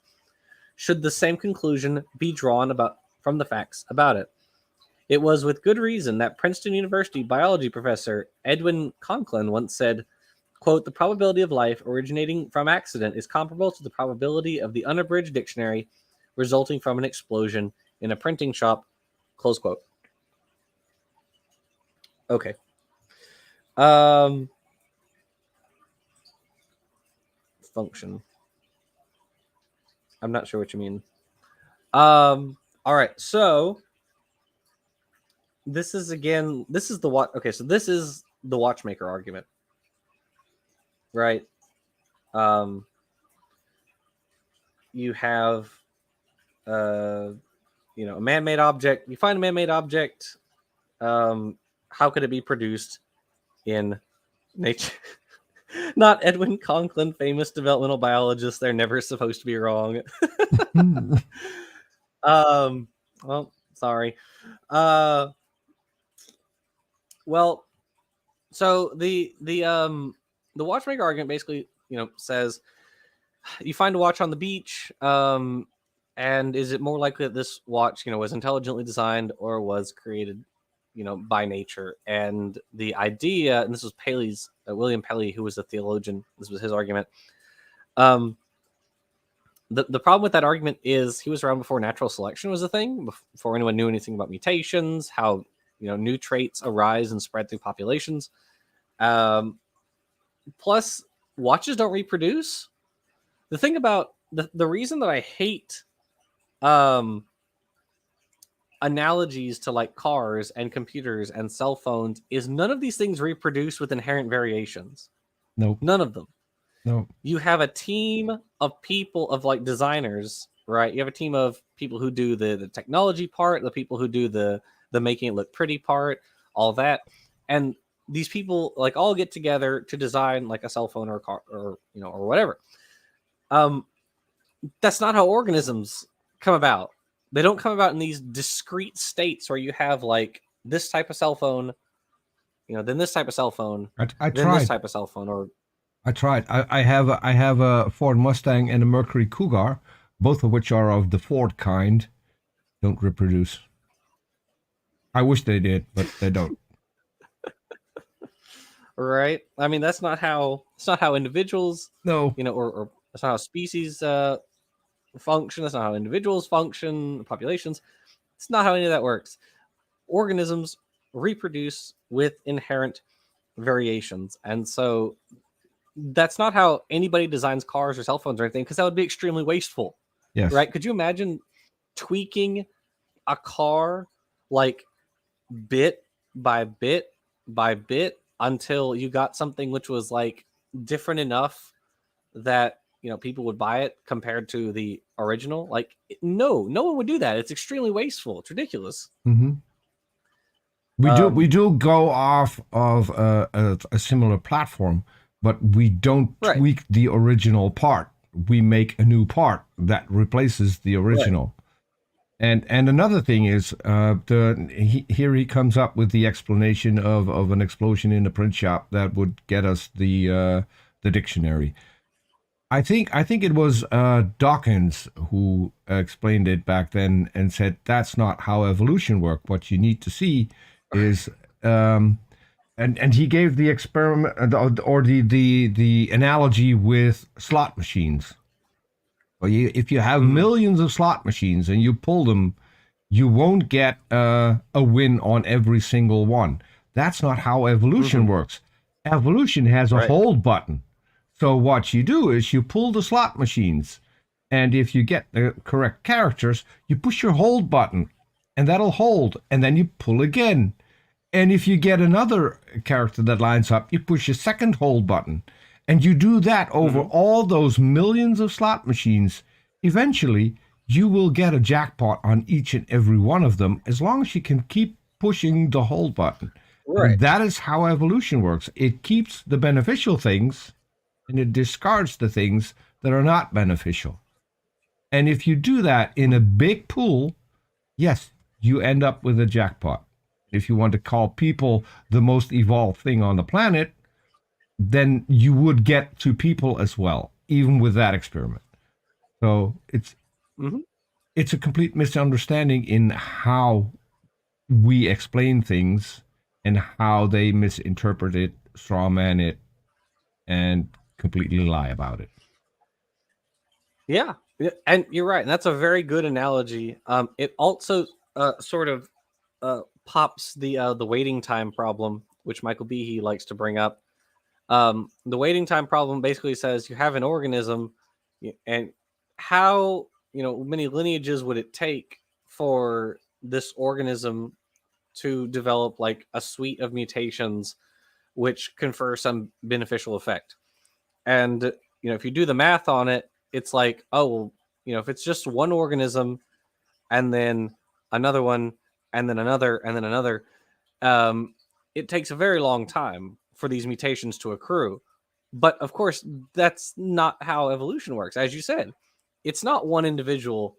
should the same conclusion be drawn from the facts about it? It was with good reason that Princeton University biology professor Edwin Conklin once said, quote, the probability of life originating from accident is comparable to the probability of the unabridged dictionary resulting from an explosion in a printing shop, close quote. Okay. Function. I'm not sure what you mean. All right. So this is the watch. Okay. So this is the watchmaker argument, right? You have, a man-made object. You find a man-made object. How could it be produced in nature? Not Edwin Conklin, famous developmental biologist. They're never supposed to be wrong. Well, sorry. Well, so the watchmaker argument basically, says you find a watch on the beach, and is it more likely that this watch, was intelligently designed or was created, by nature? And the idea, and this was Paley's, William Paley, who was a theologian, this was his argument. The problem with that argument is he was around before natural selection was a thing, before anyone knew anything about mutations, how, new traits arise and spread through populations. Plus, watches don't reproduce. The thing about the reason that I hate analogies to like cars and computers and cell phones is none of these things reproduce with inherent variations. Nope. None of them. No. You have a team of people, of like designers, right? You have a team of people who do the technology part, the people who do the making it look pretty part, all that. And these people like all get together to design like a cell phone or a car or whatever. That's not how organisms come about. They don't come about in these discrete states where you have like this type of cell phone, then this type of cell phone, I then tried. this type of cell phone. Or I tried. I have a Ford Mustang and a Mercury Cougar, both of which are of the Ford kind. Don't reproduce. I wish they did, but they don't. Right? I mean, that's not how individuals, No. or that's not how species function. That's not how individuals function, populations. It's not how any of that works. Organisms reproduce with inherent variations. And so that's not how anybody designs cars or cell phones or anything, because that would be extremely wasteful. Yes. Right? Could you imagine tweaking a car like bit by bit by bit until you got something which was like different enough that people would buy it compared to the original? Like, no one would do that. It's extremely wasteful. It's ridiculous. Mm-hmm. We do go off of a similar platform, but we don't tweak the original part. We make a new part that replaces the original. Right. And another thing is, here he comes up with the explanation of an explosion in the print shop that would get us the dictionary. I think it was Dawkins who explained it back then and said that's not how evolution works. What you need to see is and he gave the experiment or the analogy with slot machines. Well, if you have millions of slot machines and you pull them, you won't get a win on every single one. That's not how evolution works. Evolution has a hold button. So what you do is you pull the slot machines, and if you get the correct characters, you push your hold button, and that'll hold, and then you pull again. And if you get another character that lines up, you push a second hold button. And you do that over all those millions of slot machines. Eventually, you will get a jackpot on each and every one of them as long as you can keep pushing the hold button. Right. And that is how evolution works. It keeps the beneficial things and it discards the things that are not beneficial. And if you do that in a big pool, yes, you end up with a jackpot. If you want to call people the most evolved thing on the planet, then you would get to people as well, even with that experiment. So it's a complete misunderstanding in how we explain things and how they misinterpret it, strawman it, and completely lie about it. Yeah, and you're right. And that's a very good analogy. It also sort of pops the waiting time problem, which Michael Behe likes to bring up. The waiting time problem basically says you have an organism, and how many lineages would it take for this organism to develop like a suite of mutations which confer some beneficial effect? And if you do the math on it, it's like, oh well, if it's just one organism and then another one and then another and then another, it takes a very long time for these mutations to accrue. But of course, that's not how evolution works. As you said, it's not one individual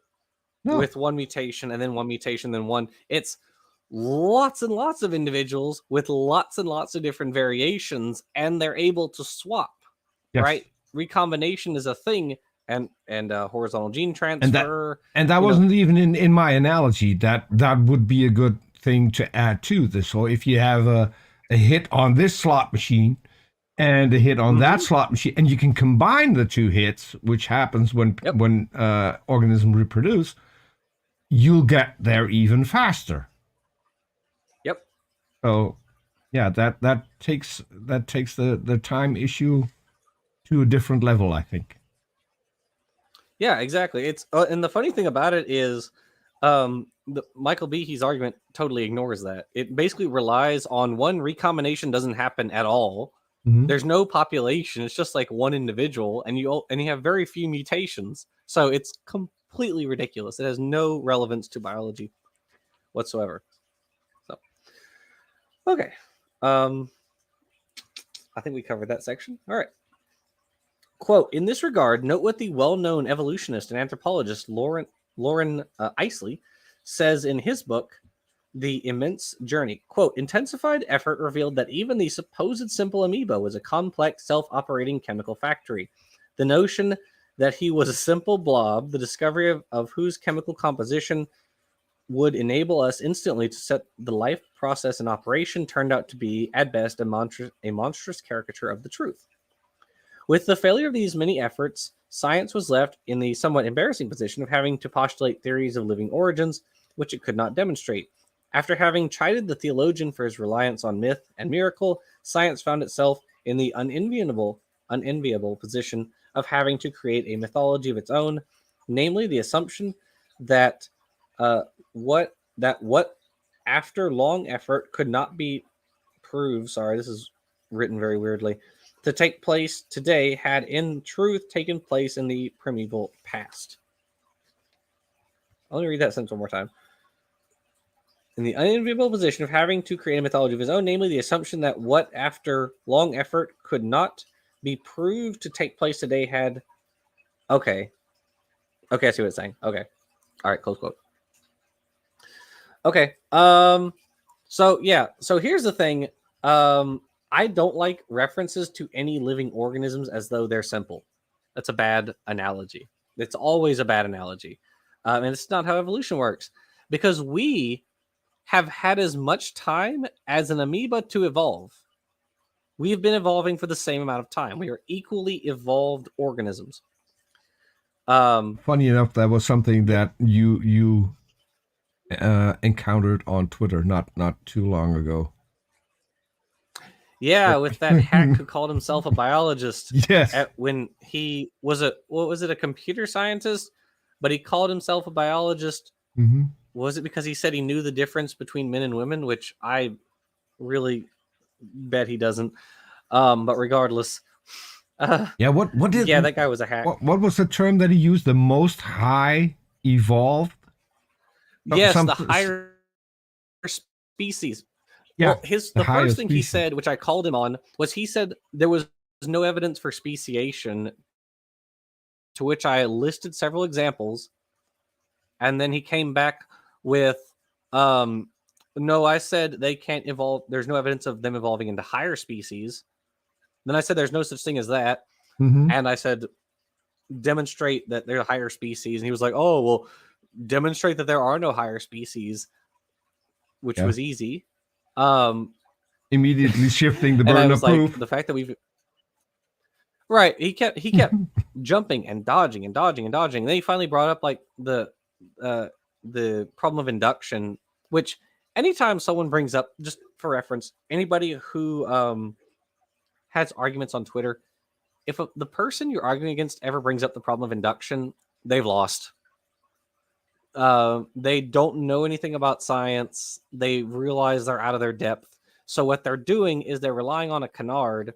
with one mutation and then one mutation, then one. It's lots and lots of individuals with lots and lots of different variations, and they're able to swap, right? Recombination is a thing, and horizontal gene transfer. And that wasn't even in my analogy. That would be a good thing to add to this. So if you have a hit on this slot machine and a hit on that slot machine, and you can combine the two hits, which happens when organisms reproduce, you'll get there even faster. Yep. So yeah, that takes the time issue to a different level, I think. Yeah, exactly. It's and the funny thing about it is Michael Behe's argument totally ignores that. It basically relies on one, recombination doesn't happen at all. There's no population. It's just like one individual, and you have very few mutations. So it's completely ridiculous. It has no relevance to biology whatsoever. So okay. I think we covered that section. All right. Quote, in this regard, note what the well-known evolutionist and anthropologist Lauren Eiseley says in his book, The Immense Journey. Quote, intensified effort revealed that even the supposed simple amoeba was a complex, self-operating chemical factory. The notion that he was a simple blob, the discovery of whose chemical composition would enable us instantly to set the life process in operation, turned out to be, at best, a monstrous caricature of the truth. With the failure of these many efforts, science was left in the somewhat embarrassing position of having to postulate theories of living origins, which it could not demonstrate. After having chided the theologian for his reliance on myth and miracle, science found itself in the unenviable position of having to create a mythology of its own, namely the assumption that what after long effort could not be proved. Sorry, this is written very weirdly. To take place today had in truth taken place in the primeval past. Let me read that sentence one more time. In the unenviable position of having to create a mythology of his own, namely the assumption that what after long effort could not be proved to take place today had... Okay, I see what it's saying. Okay. All right, close quote. Okay. So here's the thing. I don't like references to any living organisms as though they're simple. That's a bad analogy. It's always a bad analogy. And it's not how evolution works, because we have had as much time as an amoeba to evolve. We have been evolving for the same amount of time. We are equally evolved organisms. Funny enough, that was something that you encountered on Twitter not too long ago. Yeah, with that hack who called himself a biologist. Yes. When he was a computer scientist, but he called himself a biologist. Mm-hmm. Was it because he said he knew the difference between men and women, which I really bet he doesn't. But regardless, what did that guy was a hack. What was the term that he used? The most high evolved. Yes, the higher species. Yeah, well, the first thing he said, which I called him on, was he said there was no evidence for speciation, to which I listed several examples, and then he came back with, no, I said they can't evolve. There's no evidence of them evolving into higher species. Then I said there's no such thing as that, and I said demonstrate that they're a higher species, and he was like, oh, well, demonstrate that there are no higher species, which was easy. Immediately shifting the burden of proof. Like, the fact that we've right, he kept jumping and dodging and dodging and dodging. And then he finally brought up like the problem of induction, which anytime someone brings up, just for reference, anybody who has arguments on Twitter, if the person you're arguing against ever brings up the problem of induction, they've lost. They don't know anything about science. They realize they're out of their depth. So what they're doing is they're relying on a canard,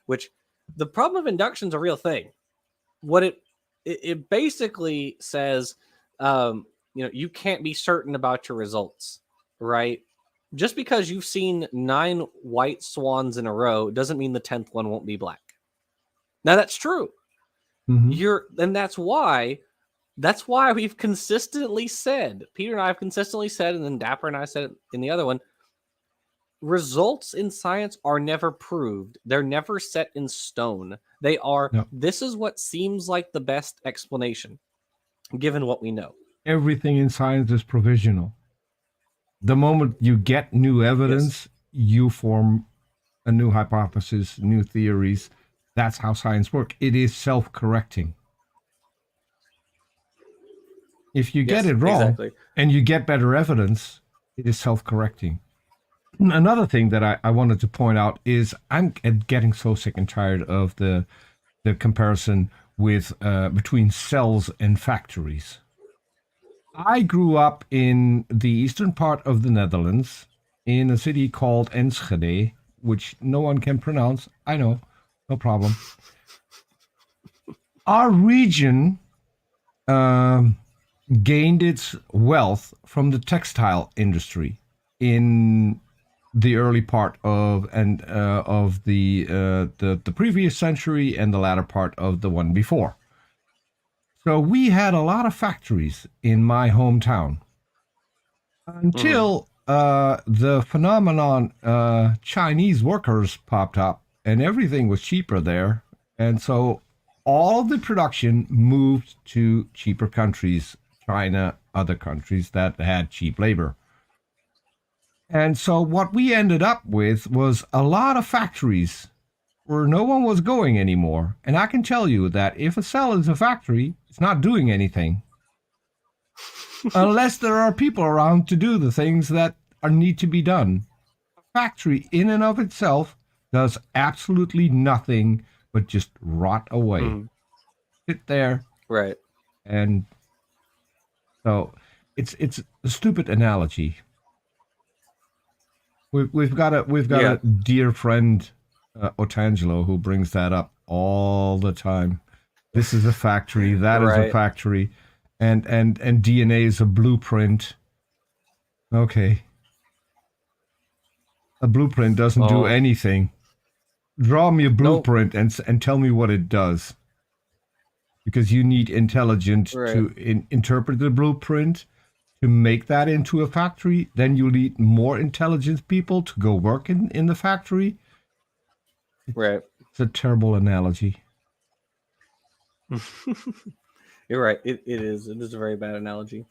which the problem of induction is a real thing. What it basically says, you can't be certain about your results, right? Just because you've seen 9 white swans in a row doesn't mean the 10th one won't be black. Now that's true. And that's why we've consistently said, Peter and I have consistently said, and then Dapper and I said it in the other one, results in science are never proved. They're never set in stone. They are, this is what seems like the best explanation, given what we know. Everything in science is provisional. The moment you get new evidence, you form a new hypothesis, new theories. That's how science works. It is self-correcting. If you get it wrong and you get better evidence, it is self-correcting. Another thing that I wanted to point out is I'm getting so sick and tired of the comparison with between cells and factories. I grew up in the eastern part of the Netherlands in a city called Enschede, which no one can pronounce. I know, no problem. Our region gained its wealth from the textile industry in the early part of the previous century and the latter part of the one before. So we had a lot of factories in my hometown until the phenomenon Chinese workers popped up and everything was cheaper there. And so all the production moved to cheaper countries, China, other countries that had cheap labor. And so what we ended up with was a lot of factories where no one was going anymore. And I can tell you that if a cell is a factory, it's not doing anything. Unless there are people around to do the things that need to be done. A factory in and of itself does absolutely nothing but just rot away. Sit there. Right. And so it's a stupid analogy. We've got a dear friend, Otangelo, who brings that up all the time. This is a factory, that is a factory, and DNA is a blueprint. Okay. A blueprint doesn't do anything. Draw me a blueprint and tell me what it does. Because you need intelligence to interpret the blueprint, to make that into a factory. Then you need more intelligent people to go work in the factory. Right. It's a terrible analogy. You're right. It is. It is a very bad analogy.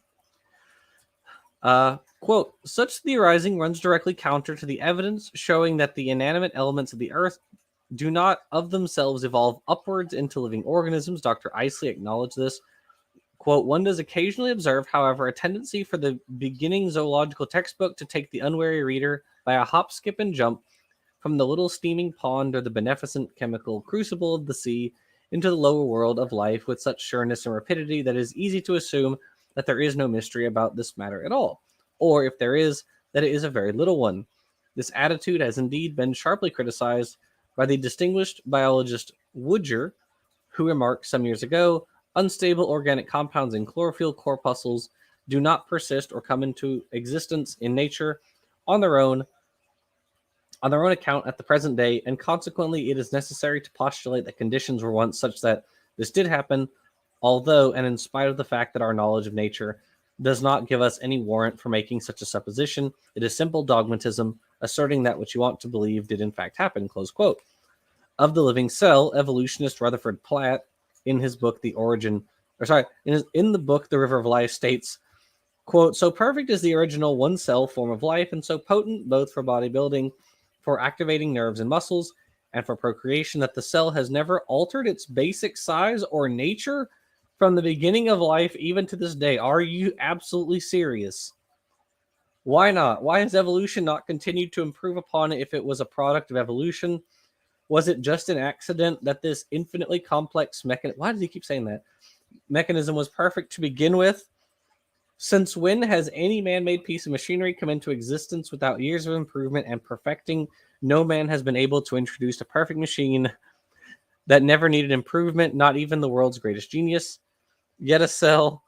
Quote, such theorizing runs directly counter to the evidence showing that the inanimate elements of the earth do not of themselves evolve upwards into living organisms. Dr. Isley acknowledged this. Quote, one does occasionally observe, however, a tendency for the beginning zoological textbook to take the unwary reader by a hop, skip, and jump from the little steaming pond or the beneficent chemical crucible of the sea into the lower world of life with such sureness and rapidity that it is easy to assume that there is no mystery about this matter at all, or if there is, that it is a very little one. This attitude has indeed been sharply criticized by the distinguished biologist Woodger, who remarked some years ago, unstable organic compounds in chlorophyll corpuscles do not persist or come into existence in nature on their own account at the present day, and consequently it is necessary to postulate that conditions were once such that this did happen, although and in spite of the fact that our knowledge of nature does not give us any warrant for making such a supposition, it is simple dogmatism, asserting that what you want to believe did in fact happen, close quote. Of the living cell, evolutionist Rutherford Platt, in his book, in the book, The River of Life, states, quote, so perfect is the original one cell form of life, and so potent both for bodybuilding, for activating nerves and muscles, and for procreation, that the cell has never altered its basic size or nature from the beginning of life even to this day. Are you absolutely serious? Why not? Why has evolution not continued to improve upon it if it was a product of evolution? Was it just an accident that this infinitely complex mechanism... Why does he keep saying that? Mechanism was perfect to begin with? Since when has any man-made piece of machinery come into existence without years of improvement and perfecting? No man has been able to introduce a perfect machine that never needed improvement, not even the world's greatest genius. Yet a cell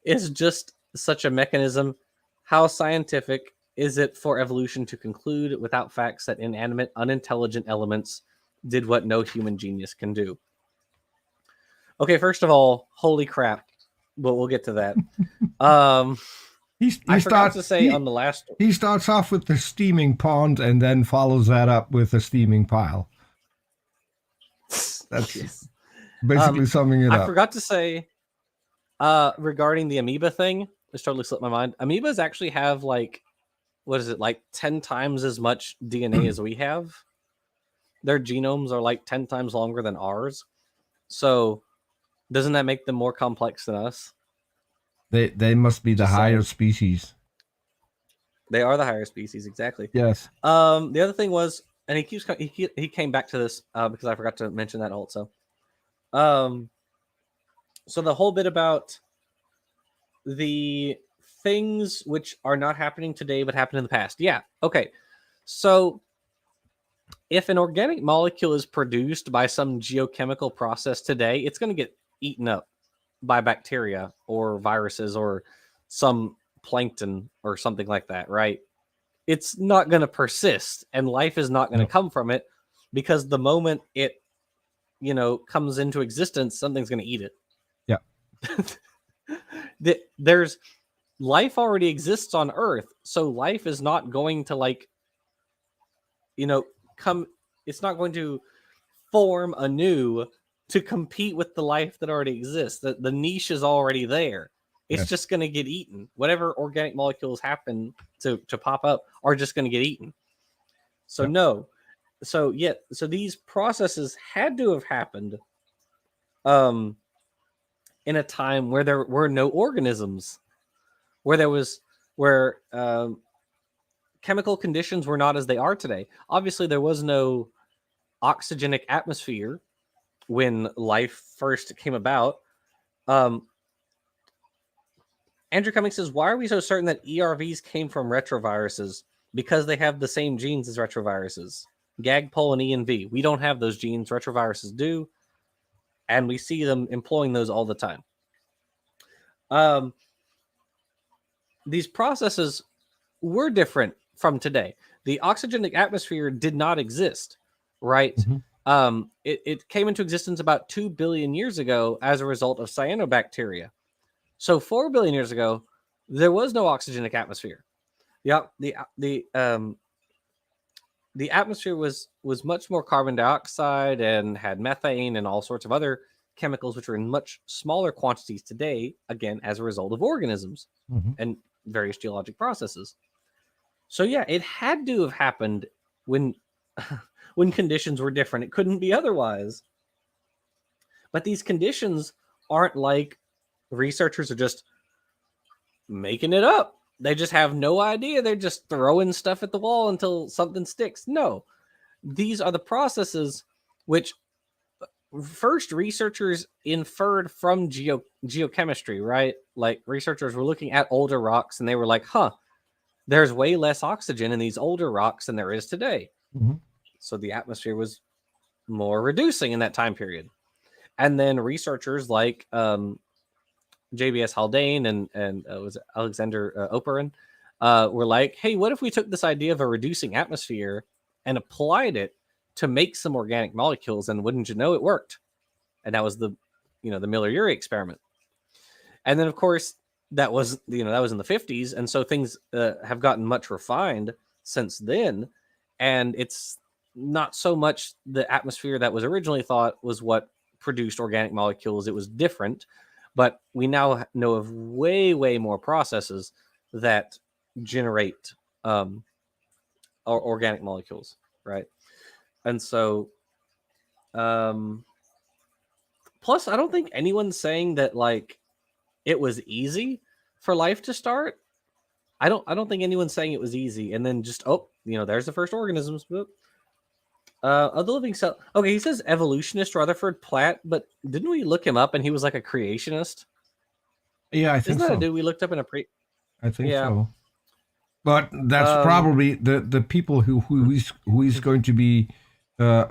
is just such a mechanism. How scientific is it for evolution to conclude without facts that inanimate, unintelligent elements did what no human genius can do? Okay, first of all, holy crap. But we'll get to that. I forgot to say on the last... He starts off with the steaming pond and then follows that up with a steaming pile. That's basically summing it up. I forgot to say regarding the amoeba thing, this totally slipped my mind. Amoebas actually have like 10 times as much DNA as we have. Their genomes are like 10 times longer than ours. So doesn't that make them more complex than us? They must be the higher species. They are the higher species, exactly. Yes. The other thing was, and he came back to this because I forgot to mention that also. So the whole bit about the things which are not happening today but happened in the past. Yeah. Okay. So if an organic molecule is produced by some geochemical process today, it's going to get eaten up by bacteria or viruses or some plankton or something like that, right? It's not going to persist, and life is not going to come from it, because the moment it, comes into existence, something's going to eat it. Yeah. There's life already exists on Earth, so life is not going to come. It's not going to form anew to compete with the life that already exists. The niche is already there. It's just going to get eaten. Whatever organic molecules happen to pop up are just going to get eaten. So no. So these processes had to have happened in a time where there were no organisms, where chemical conditions were not as they are today. Obviously, there was no oxygenic atmosphere when life first came about. Andrew Cummings says, why are we so certain that ERVs came from retroviruses? Because they have the same genes as retroviruses. GAG-POL and ENV. We don't have those genes. Retroviruses do. And we see them employing those all the time. These processes were different from today. The oxygenic atmosphere did not exist, right? Mm-hmm. It came into existence about 2 billion years ago as a result of cyanobacteria. So 4 billion years ago, there was no oxygenic atmosphere. The atmosphere was much more carbon dioxide and had methane and all sorts of other chemicals which are in much smaller quantities today, again, as a result of organisms and various geologic processes. So yeah, it had to have happened when when conditions were different. It couldn't be otherwise. But these conditions aren't like researchers are just making it up. They just have no idea. They're just throwing stuff at the wall until something sticks. No, these are the processes which first researchers inferred from geochemistry, right? Like researchers were looking at older rocks and they were like, there's way less oxygen in these older rocks than there is today. So the atmosphere was more reducing in that time period. And then researchers like JBS Haldane and was it Alexander Oparin were like, hey, what if we took this idea of a reducing atmosphere and applied it to make some organic molecules, and wouldn't you know, it worked. And that was the Miller-Urey experiment. And then of course that was in the 50s, and so things have gotten much refined since then, and it's not so much the atmosphere that was originally thought was what produced organic molecules. It was different, but we now know of way more processes that generate organic molecules, right? And so plus I don't think anyone's saying that like it was easy for life to start. I don't think anyone's saying it was easy and then just there's the first organisms. Of the living cell. Okay, he says evolutionist Rutherford Platt, but didn't we look him up and he was like a creationist? Yeah, I think Isn't that so. a dude we looked up in a I think so. But that's probably the people who he's going to be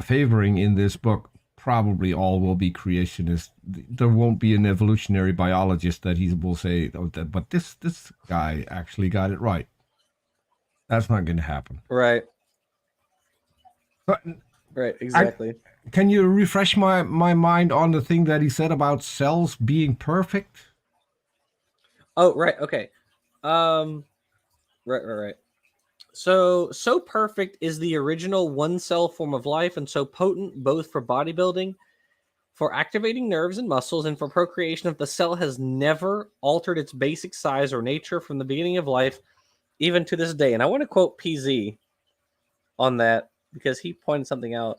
favoring in this book. Probably all will be creationists. There won't be an evolutionary biologist that he will say, but this guy actually got it right. That's not going to happen. Right. But right, exactly. Can you refresh my mind on the thing that he said about cells being perfect? Oh, right. Okay. Right. So perfect is the original one cell form of life, and so potent both for bodybuilding, for activating nerves and muscles, and for procreation. If the cell has never altered its basic size or nature from the beginning of life, even to this day. And I want to quote PZ on that because he pointed something out.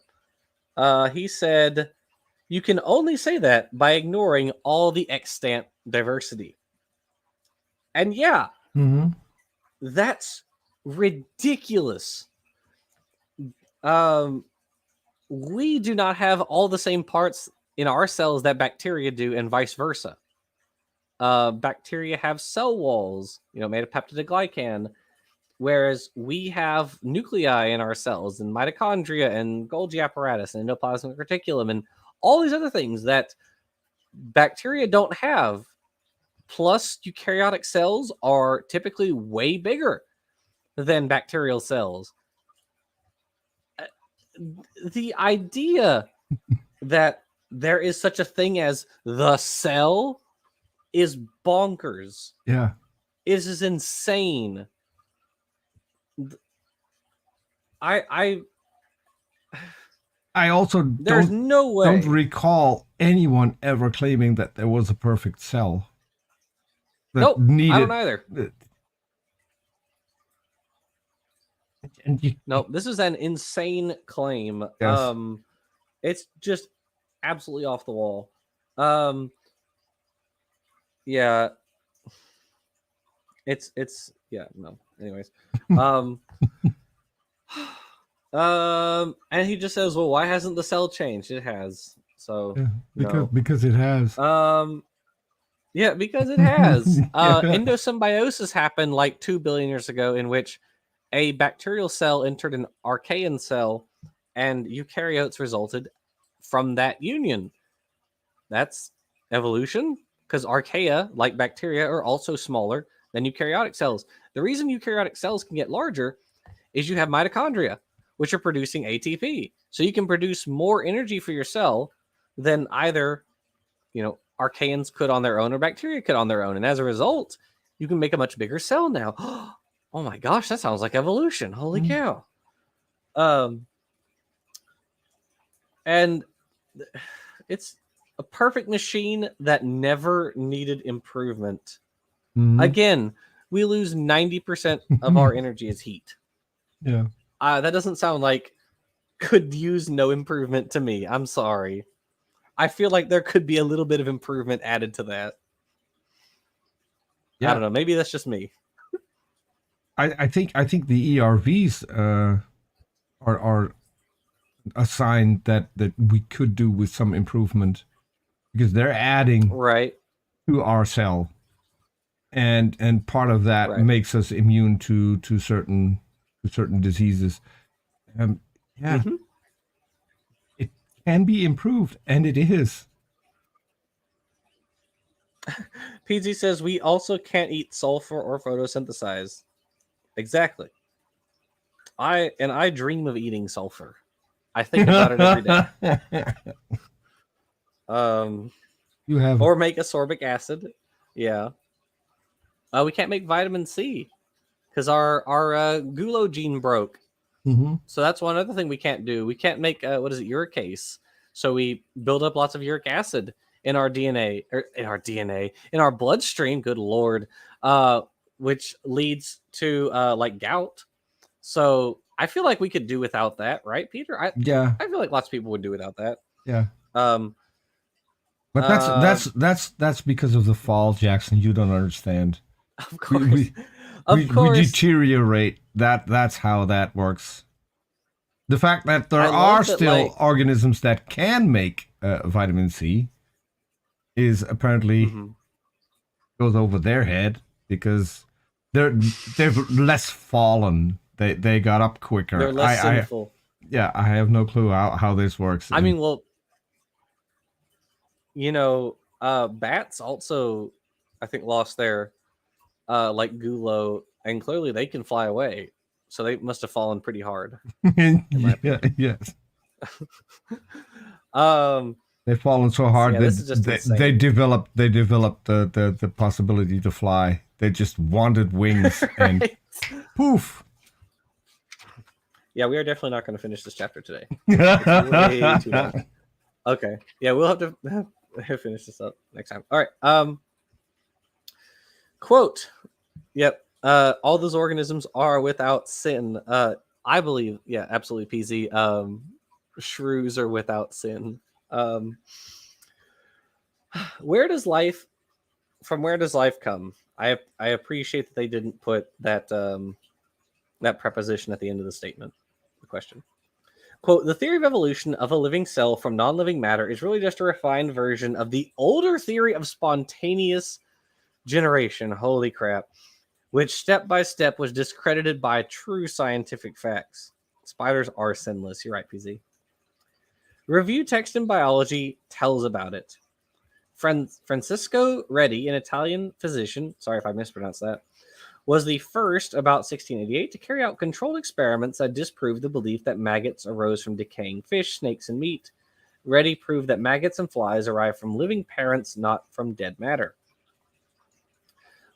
He said, you can only say that by ignoring all the extant diversity. And yeah, that's ridiculous. We do not have all the same parts in our cells that bacteria do, and vice versa. Bacteria have cell walls, made of peptidoglycan, whereas we have nuclei in our cells and mitochondria and Golgi apparatus and endoplasmic reticulum and all these other things that bacteria don't have. Plus, eukaryotic cells are typically way bigger than bacterial cells. The idea that there is such a thing as the cell is bonkers. Yeah. It is insane. I also don't recall anyone ever claiming that there was a perfect cell. Nope, I don't either. No, this is an insane claim. Yes. It's just absolutely off the wall. Yeah. It's no. Anyways. And he just says, well, why hasn't the cell changed? It has. So because it has. Yeah, because it has. Endosymbiosis happened like 2 billion years ago, in which a bacterial cell entered an archaean cell, and eukaryotes resulted from that union. That's evolution, because archaea, like bacteria, are also smaller than eukaryotic cells. The reason eukaryotic cells can get larger is you have mitochondria, which are producing ATP. So you can produce more energy for your cell than either, archaeans could on their own or bacteria could on their own. And as a result, you can make a much bigger cell now. Oh my gosh, that sounds like evolution. Holy cow. And it's A perfect machine that never needed improvement. Mhm. Again, we lose 90% of our energy as heat. Yeah. That doesn't sound like could use no improvement to me. I'm sorry. I feel like there could be a little bit of improvement added to that. I don't know. Maybe that's just me. I think the ERVs are a sign that we could do with some improvement because they're adding Right. to our cell, and part of that Right. makes us immune to certain diseases. Yeah, Mhm. it can be improved, and it is. PZ says we also can't eat sulfur or photosynthesize. Exactly. I dream of eating sulfur. I think about it every day. You have Or make ascorbic acid. Yeah. We can't make vitamin C because our gulo gene broke. Mhm. So that's one other thing we can't do. We can't make uricase. So we build up lots of uric acid in our DNA, in our bloodstream. Good lord, which leads to like gout. So I feel like we could do without that, right, Peter? Yeah, I feel like lots of people would do without that. yeah. Um, But that's because of the fall, Jackson. You don't understand. of We course, we of we course. deteriorate. That's how that works. The fact that there I are love that, still like, organisms that can make vitamin C is apparently mhm. goes over their head because they've less fallen. They got up quicker. They're less sinful. Yeah, I have no clue how this works. I mean, well, bats also, I think, lost their like gulo, and clearly they can fly away, so they must have fallen pretty hard, in my opinion. Yes, Um, they've fallen so hard yeah, that this is just they insane. developed the possibility to fly. They just wanted wings and Right? poof. Yeah, we are definitely not going to finish this chapter today. It's way too long. Okay, yeah, we'll have to finish this up next time. All right. Quote. Yep. All those organisms are without sin. I believe, yeah, absolutely, PZ. Shrews are without sin. Um, where does life from where does life come? I appreciate that they didn't put that that preposition at the end of the statement. The question. Quote, the theory of evolution of a living cell from non-living matter is really just a refined version of the older theory of spontaneous generation. Holy crap. Which step by step was discredited by true scientific facts. Spiders are sinless. You're right, PZ. Review text in biology tells about it. Francisco Redi, an Italian physician, sorry if I mispronounced that, was the first about 1688 to carry out controlled experiments that disproved the belief that maggots arose from decaying fish, snakes, and meat. Redi proved that maggots and flies arrive from living parents, not from dead matter.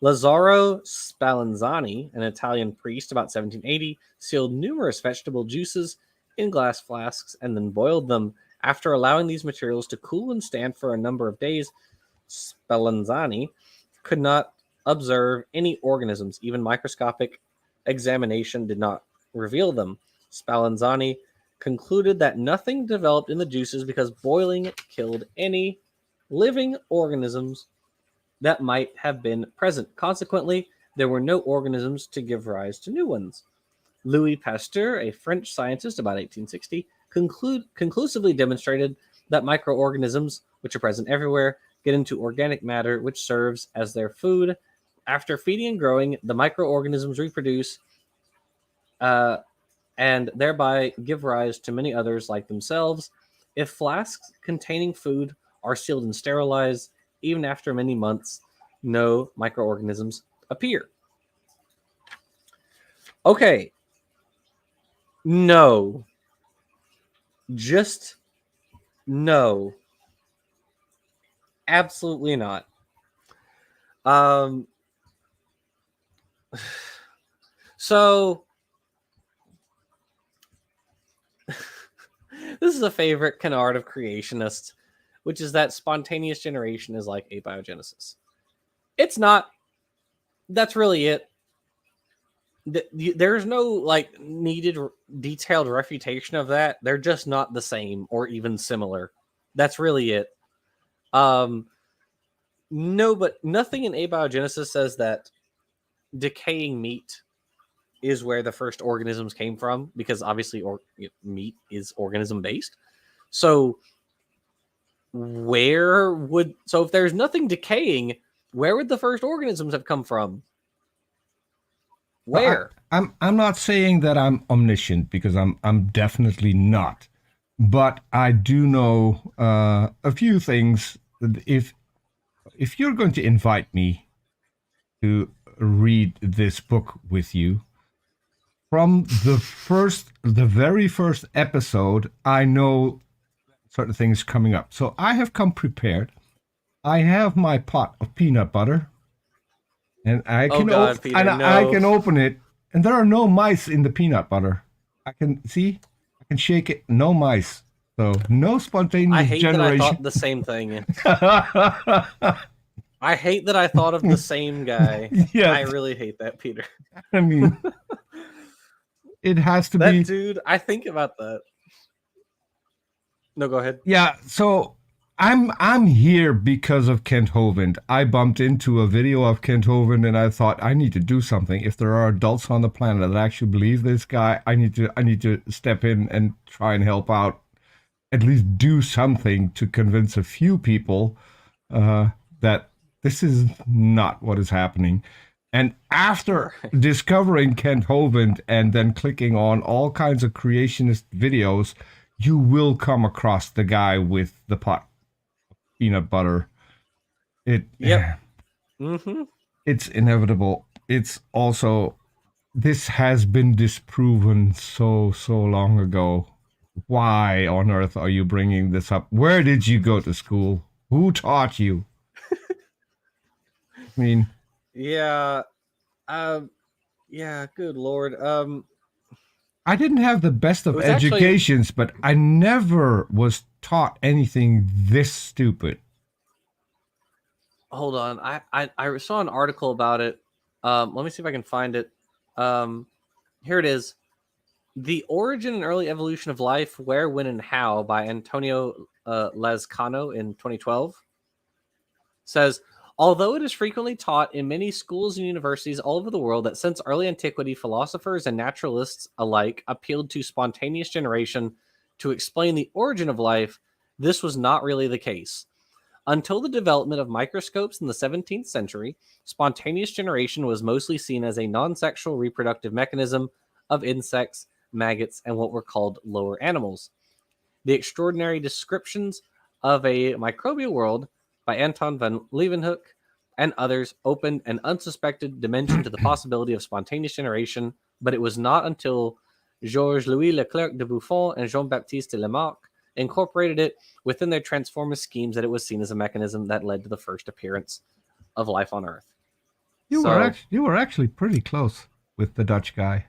Lazzaro Spallanzani, an Italian priest about 1780, sealed numerous vegetable juices in glass flasks and then boiled them. After allowing these materials to cool and stand for a number of days, Spallanzani could not observe any organisms. Even microscopic examination did not reveal them. Spallanzani concluded that nothing developed in the juices because boiling killed any living organisms that might have been present. Consequently, there were no organisms to give rise to new ones. Louis Pasteur, a French scientist about 1860, conclusively demonstrated that microorganisms, which are present everywhere, get into organic matter, which serves as their food. After feeding and growing, the microorganisms reproduce and thereby give rise to many others like themselves. If flasks containing food are sealed and sterilized, even after many months, no microorganisms appear. Okay. No. Just no. Absolutely not. So this is a favorite canard of creationists. which is that spontaneous generation is like abiogenesis. It's not. That's really it. There's no like needed detailed refutation of that. They're just not the same or even similar. That's really it. No, but nothing in abiogenesis says that decaying meat is where the first organisms came from, because obviously meat is organism based. So if there's nothing decaying, where would the first organisms have come from? Where? I'm not saying that I'm omniscient, because I'm definitely not. But I do know a few things. If you're going to invite me to read this book with you, from the very first episode, I know certain things coming up. So I have come prepared. I have my pot of peanut butter, and I can I can open it, and there are no mice in the peanut butter. I can shake it. No mice. So no spontaneous generation. I hate that I thought the same thing. I hate that I thought of the same guy. Yeah, I really hate that, Peter. I mean, it has to be. Dude, I think about that. No, go ahead. Yeah, so I'm here because of Kent Hovind. I bumped into a video of Kent Hovind, and I thought, I need to do something. If there are adults on the planet that actually believe this guy, I need to step in and try and help out. At least do something to convince a few people that this is not what is happening. And after discovering Kent Hovind and then clicking on all kinds of creationist videos, you will come across the guy with the pot of peanut butter. It's inevitable. It's also, this has been disproven so long ago. Why on earth are you bringing this up? Where did you go to school? Who taught you? I mean, yeah, good Lord. I didn't have the best of educations, but I never was taught anything this stupid. Hold on, I saw an article about it. Let me see if I can find it. Here it is. The Origin and Early Evolution of Life, Where, When, and How by Antonio Lazcano in 2012 says, although it is frequently taught in many schools and universities all over the world that since early antiquity, philosophers and naturalists alike appealed to spontaneous generation to explain the origin of life, this was not really the case. Until the development of microscopes in the 17th century, spontaneous generation was mostly seen as a non-sexual reproductive mechanism of insects, maggots, and what were called lower animals. The Extraordinary Descriptions of a Microbial World by Anton van Leeuwenhoek and others opened an unsuspected dimension to the possibility of spontaneous generation, but it was not until Georges-Louis Leclerc de Buffon and Jean-Baptiste de Lamarck incorporated it within their transformist schemes that it was seen as a mechanism that led to the first appearance of life on Earth. You were actually pretty close with the Dutch guy.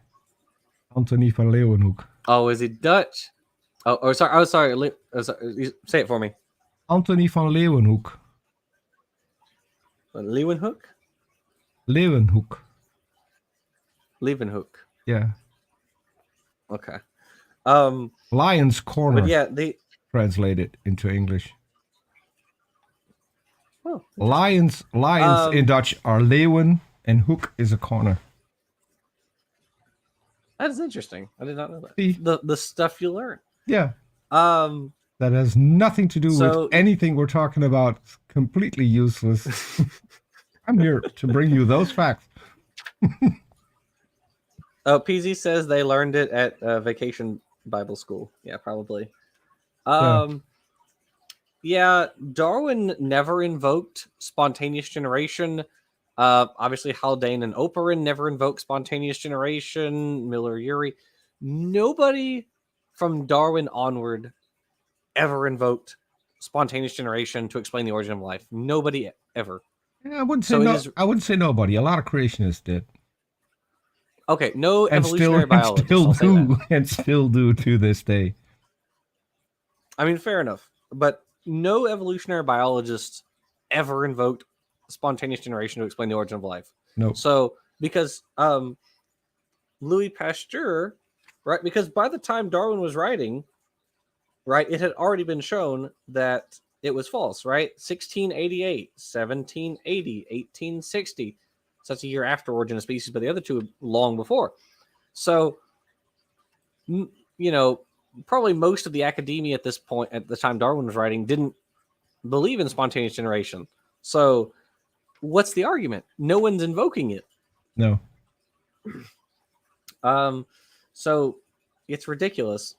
Anthony van Leeuwenhoek. Oh, is he Dutch? Sorry. Say it for me. Anthony van Leeuwenhoek. Leeuwenhoek? Leeuwenhoek. Leeuwenhoek. Yeah. Okay. Lion's Corner. But yeah, they translated into English. Oh, lions in Dutch are leeuwen, and hoek is a corner. That is interesting. I did not know that. The stuff you learn. Yeah. That has nothing to do with anything we're talking about. It's completely useless. I'm here to bring you those facts. PZ says they learned it at Vacation Bible School. Yeah, probably. Yeah, Darwin never invoked spontaneous generation. Obviously, Haldane and Oparin never invoked spontaneous generation. Miller-Urey. Nobody from Darwin onward ever invoked spontaneous generation to explain the origin of life. Nobody ever. Yeah, I wouldn't say nobody. A lot of creationists did. Okay, no evolutionary biologists. And still do to this day. I mean, fair enough. But no evolutionary biologist ever invoked spontaneous generation to explain the origin of life. No. So because Louis Pasteur, right? Because by the time Darwin was writing, right, it had already been shown that it was false, right? 1688, 1780, 1860. So that's a year after Origin of Species, but the other two long before. So, you know, probably most of the academia at this point, at the time Darwin was writing, didn't believe in spontaneous generation. So, what's the argument? No one's invoking it. No. So it's ridiculous.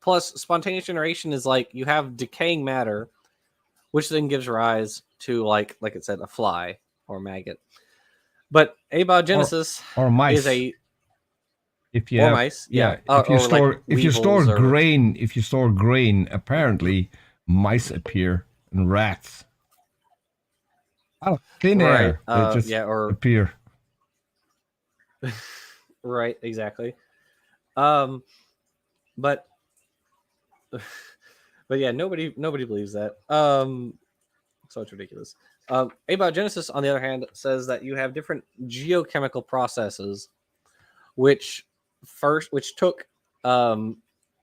Plus, spontaneous generation is like you have decaying matter, which then gives rise to like it said, a fly or maggot. But abiogenesis or mice is a if you or have, mice, if you store grain, apparently mice appear and rats out of thin air. They just appear. Right, exactly. But yeah, nobody believes that. So it's ridiculous. Abiogenesis, on the other hand, says that you have different geochemical processes, which took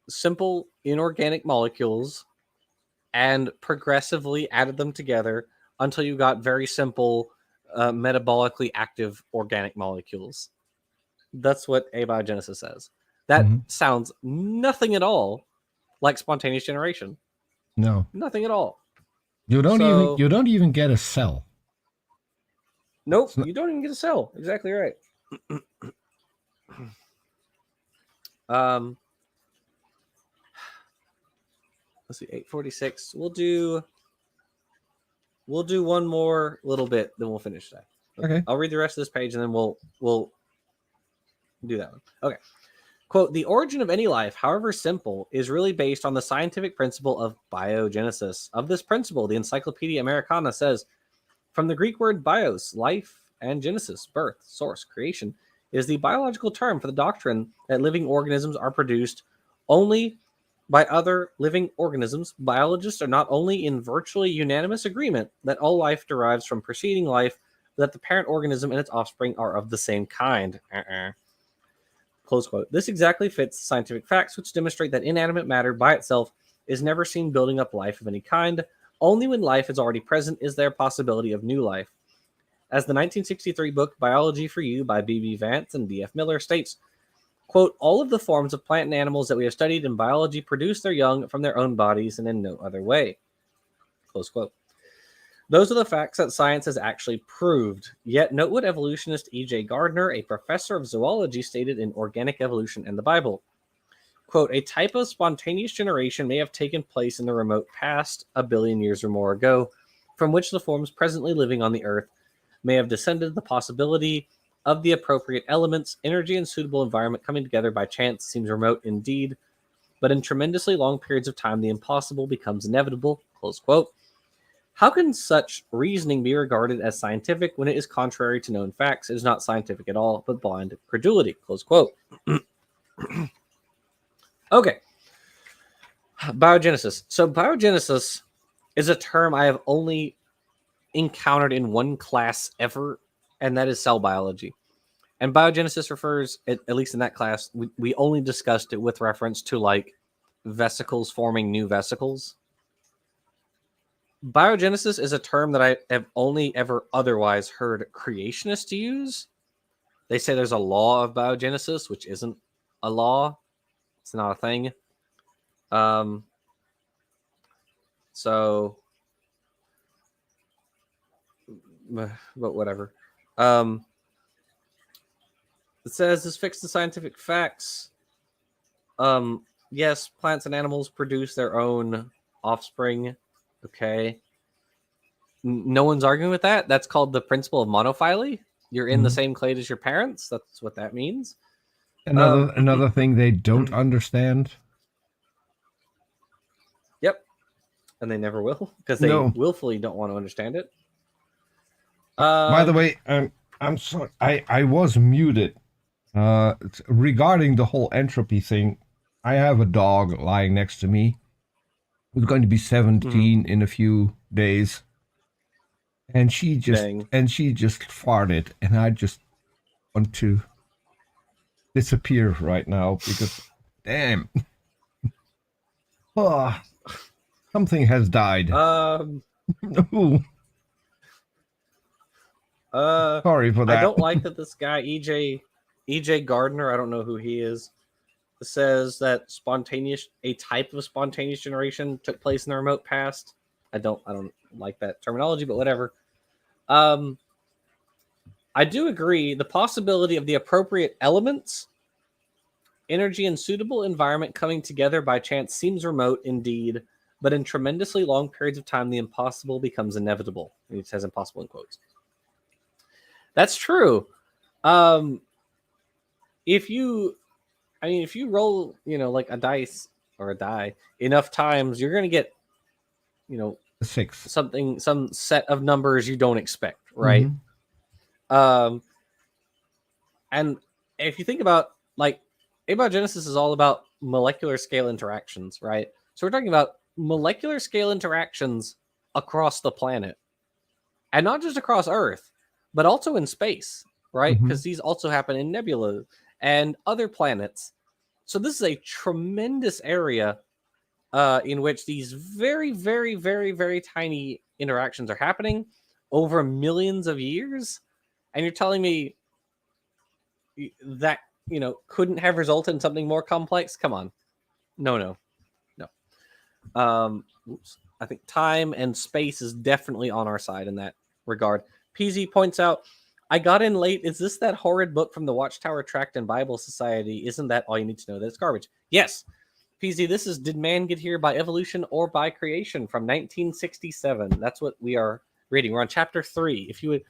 simple inorganic molecules and progressively added them together until you got very simple metabolically active organic molecules. That's what abiogenesis says. That sounds nothing at all like spontaneous generation. No, nothing at all. You don't even get a cell. Nope, you don't even get a cell. Exactly right. Let's see, 846. We'll do one more little bit, then we'll finish that. Okay. I'll read the rest of this page and then we'll do that one. Okay. Quote, the origin of any life, however simple, is really based on the scientific principle of biogenesis. Of this principle, the Encyclopedia Americana says, from the Greek word bios, life, and genesis, birth, source, creation, is the biological term for the doctrine that living organisms are produced only by other living organisms. Biologists are not only in virtually unanimous agreement that all life derives from preceding life, but that the parent organism and its offspring are of the same kind. Close quote. This exactly fits scientific facts, which demonstrate that inanimate matter by itself is never seen building up life of any kind. Only when life is already present is there a possibility of new life. As the 1963 book Biology for You by B.B. Vance and D.F. Miller states, quote, all of the forms of plant and animals that we have studied in biology produce their young from their own bodies and in no other way. Close quote. Those are the facts that science has actually proved. Yet note what evolutionist E.J. Gardner, a professor of zoology, stated in Organic Evolution and the Bible. Quote, a type of spontaneous generation may have taken place in the remote past, 1 billion years or more ago, from which the forms presently living on the earth may have descended. The possibility of the appropriate elements, energy, and suitable environment coming together by chance seems remote indeed, but in tremendously long periods of time, the impossible becomes inevitable. Close quote. How can such reasoning be regarded as scientific when it is contrary to known facts? It is not scientific at all, but blind credulity. Close quote. Okay. Biogenesis. So biogenesis is a term I have only encountered in one class ever, and that is cell biology. And biogenesis refers, at least in that class, we only discussed it with reference to like vesicles forming new vesicles. Biogenesis is a term that I have only ever otherwise heard creationists use. They say there's a law of biogenesis, which isn't a law. It's not a thing. So, but whatever. It says this fixed to scientific facts. Yes, plants and animals produce their own offspring. Okay. No one's arguing with that. That's called the principle of monophyly. You're in the same clade as your parents. That's what that means. Another thing they don't understand. Yep. And they never will, because they willfully don't want to understand it. By the way, I'm sorry. I was muted. Regarding the whole entropy thing, I have a dog lying next to me. who's going to be 17 in a few days. And she just farted, and I just want to disappear right now because, damn, oh, something has died. No. Sorry for that. I don't like that this guy EJ Gardner, I don't know who he is, says that a type of spontaneous generation took place in the remote past. I don't like that terminology, but whatever. I do agree the possibility of the appropriate elements, energy, and suitable environment coming together by chance seems remote indeed, but in tremendously long periods of time, the impossible becomes inevitable. It says impossible in quotes. That's true. If you roll, like a dice or a die enough times, you're going to get, 6. some set of numbers you don't expect, right? Mm-hmm. And if you think about, like, abiogenesis is all about molecular scale interactions, right? So we're talking about molecular scale interactions across the planet, and not just across Earth, but also in space, right? Because these also happen in nebula and other planets. So this is a tremendous area in which these very, very, very, very tiny interactions are happening over millions of years. And you're telling me that, couldn't have resulted in something more complex? Come on. No. I think time and space is definitely on our side in that regard. PZ points out, I got in late. Is this that horrid book from the Watchtower Tract and Bible Society? Isn't that all you need to know? That it's garbage. Yes. PZ, this is Did Man Get Here by Evolution or by Creation from 1967. That's what we are reading. We're on chapter 3. If you would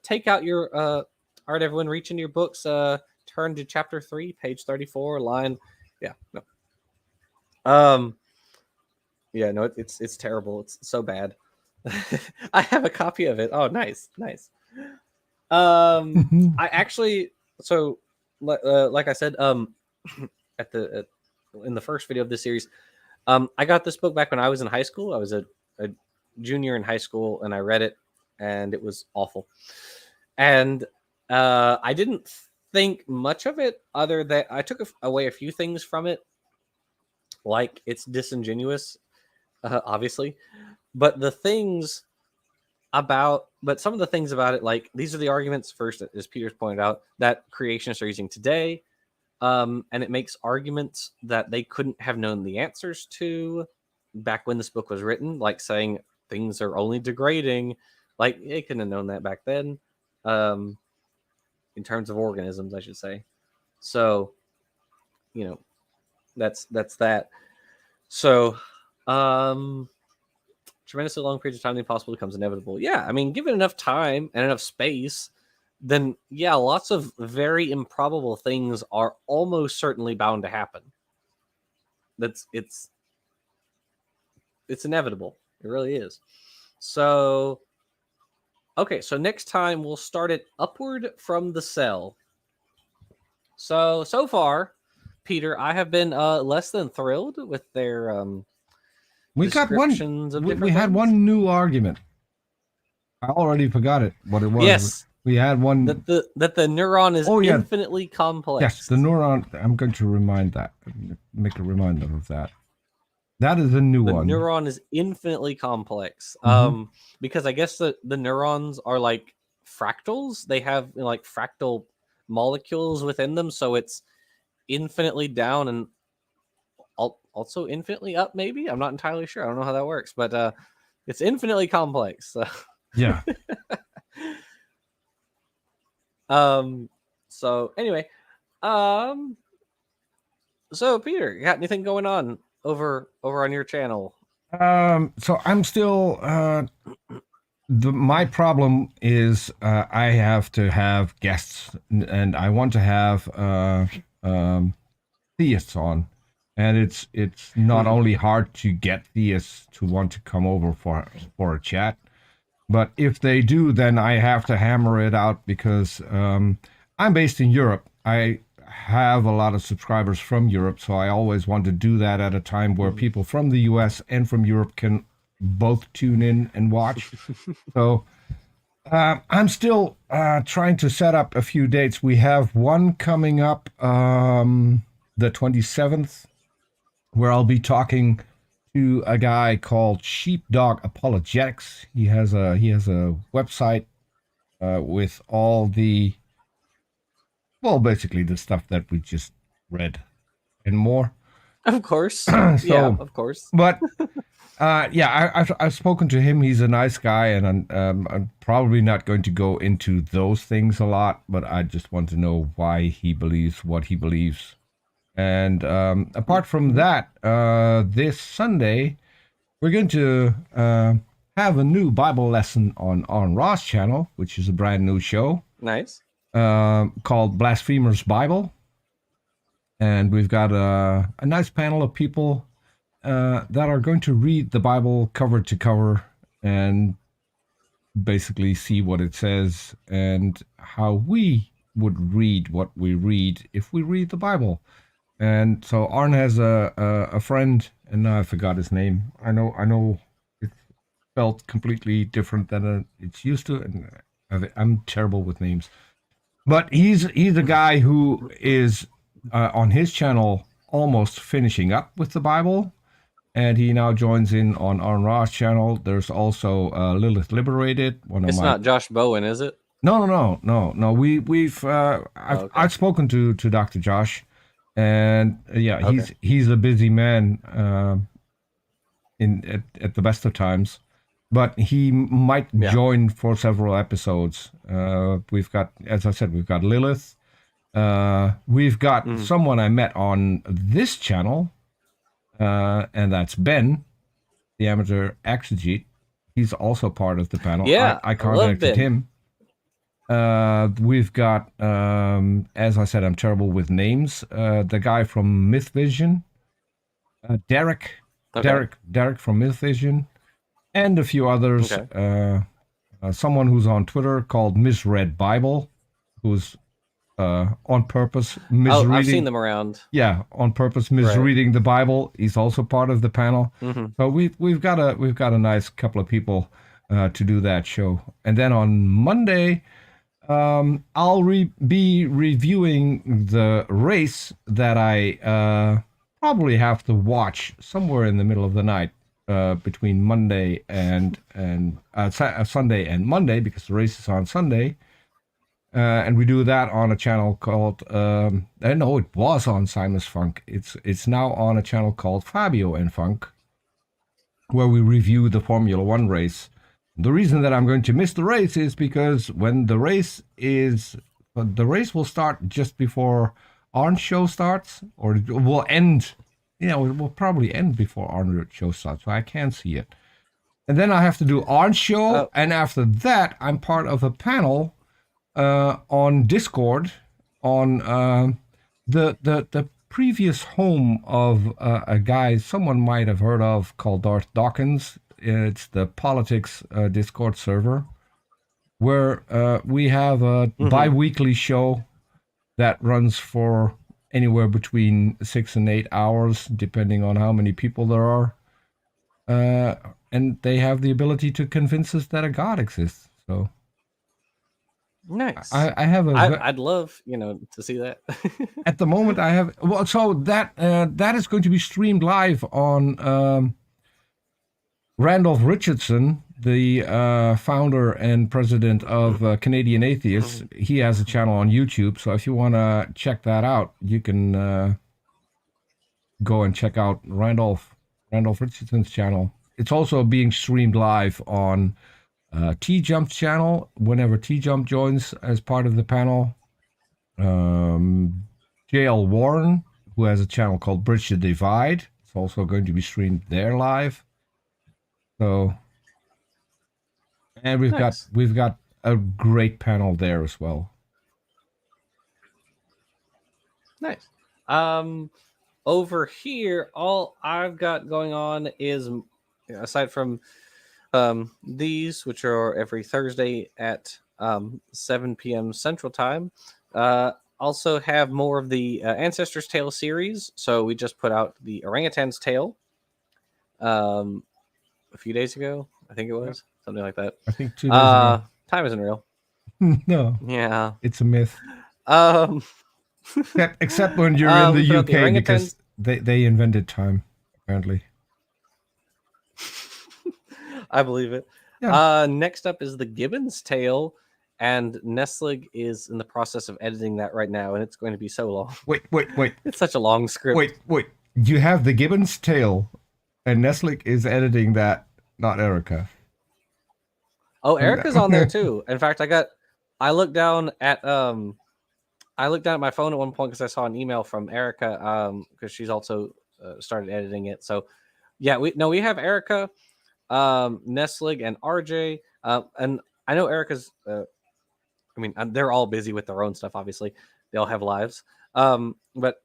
take out your, all right, everyone, reach into your books, turn to chapter 3, page 34, line, it's terrible. It's so bad. I have a copy of it. Oh, nice. I actually, so like I said, in the first video of this series, I got this book back when I was in high school. I was a junior in high school, and I read it, and it was awful. And I didn't think much of it, other than I took away a few things from it, like it's disingenuous, obviously, but some of the things about it, like these are the arguments first, as Peter's pointed out, that creationists are using today. And it makes arguments that they couldn't have known the answers to back when this book was written, like saying things are only degrading. Like, they couldn't have known that back then, in terms of organisms, I should say. So, that's that. So, tremendously long periods of time, the impossible becomes inevitable. Yeah, I mean, given enough time and enough space, then lots of very improbable things are almost certainly bound to happen. It's inevitable. It really is. So, okay, so next time we'll start it upward from the cell. So far, Peter, I have been less than thrilled with their we got one. We had one new argument. I already forgot it. What it was. Yes, we had one that the neuron is infinitely complex. Yes, the neuron. I'm going to make a reminder of that. That is a new one. The neuron is infinitely complex. Because I guess the neurons are like fractals. They have like fractal molecules within them, so it's infinitely down and also infinitely up. Maybe, I'm not entirely sure. I don't know how that works, but it's infinitely complex. So. Yeah. So anyway, so Peter, you got anything going on over on your channel? So I'm still my problem is I have to have guests, and I want to have theists on, and it's not only hard to get theists to want to come over for a chat, but if they do, then I have to hammer it out because I'm based in Europe. I have a lot of subscribers from Europe, so I always want to do that at a time where people from the US and from Europe can both tune in and watch. So I'm still trying to set up a few dates. We have one coming up the 27th, where I'll be talking to a guy called Sheepdog Apologetics. He has a website with all the, well, basically the stuff that we just read and more. Of course. So, yeah, of course. But I've spoken to him. He's a nice guy, and I'm probably not going to go into those things a lot, but I just want to know why he believes what he believes. And apart from that, this Sunday, we're going to have a new Bible lesson on Aaron Ross channel, which is a brand new show. Nice. Called Blasphemers Bible. And we've got a nice panel of people that are going to read the Bible cover to cover and basically see what it says and how we would read what we read if we read the Bible. And so Arn has a friend, and now I forgot his name. I know it felt completely different than it's used to, and I'm terrible with names. But he's a guy who is on his channel almost finishing up with the Bible, and he now joins in on Aaron Ross' channel. There's also Lilith Liberated. It's not Josh Bowen, is it? No. I've spoken to Dr. Josh. And he's a busy man at the best of times, but he might join for several episodes. We've got, as I said, we've got Lilith. We've got someone I met on this channel, and that's Ben, the amateur exegete. He's also part of the panel. Yeah, I contacted him. We've got, as I said, I'm terrible with names. The guy from Myth Vision, Derek from Myth Vision, and a few others. Okay. Someone who's on Twitter called Misread Bible, who's on purpose misreading. Oh, I've seen them around. Yeah, on purpose misreading the Bible. He's also part of the panel. Mm-hmm. So we've got a nice couple of people to do that show, and then on Monday. I'll be reviewing the race that I probably have to watch somewhere in the middle of the night between Monday and Sunday and Monday, because the race is on Sunday. And we do that on a channel called no, it was on Simon's Funk. It's now on a channel called Fabio and Funk, where we review the Formula One race. The reason that I'm going to miss the race is because when the race will start just before Arn's show starts, or it will end. It will probably end before Arn's show starts, so I can't see it. And then I have to do Arn's show, and after that, I'm part of a panel on Discord on the previous home of a guy someone might have heard of called Darth Dawkins. It's the politics Discord server, where we have a bi-weekly show that runs for anywhere between 6 and 8 hours, depending on how many people there are. And they have the ability to convince us that a God exists. So nice. I have I'd love to see that. At the moment, I have. Well, so that is going to be streamed live on. Randolph Richardson, the founder and president of Canadian Atheists, he has a channel on YouTube. So if you want to check that out, you can go and check out Randolph Richardson's channel. It's also being streamed live on T-Jump's channel whenever T-Jump joins as part of the panel. J.L. Warren, who has a channel called Bridge the Divide, it's also going to be streamed there live. So, and we've got a great panel there as well. Nice. Over here, all I've got going on is, aside from these, which are every Thursday at 7 p.m. Central Time, also have more of the Ancestor's Tale series. So we just put out the Orangutan's Tale a few days ago. I think it was something like that. I think 2 days ago. Time isn't real. No, Yeah. it's a myth. Um, Except when you're in the we put out the UK, because orangutans. they invented time, apparently. I believe it. Yeah. Next up is the Gibbon's Tale, and Nestlig is in the process of editing that right now, and it's going to be so long. Wait. It's such a long script. Wait. You have the Gibbon's Tale, and Nestlig is editing that, not Erica. Oh, Erica's on there too. In fact, I looked down at my phone at one point because I saw an email from Erica because she's also started editing it. So yeah, we have Erica, Nestlig, and RJ, and I know Erica's. They're all busy with their own stuff. Obviously, they all have lives. But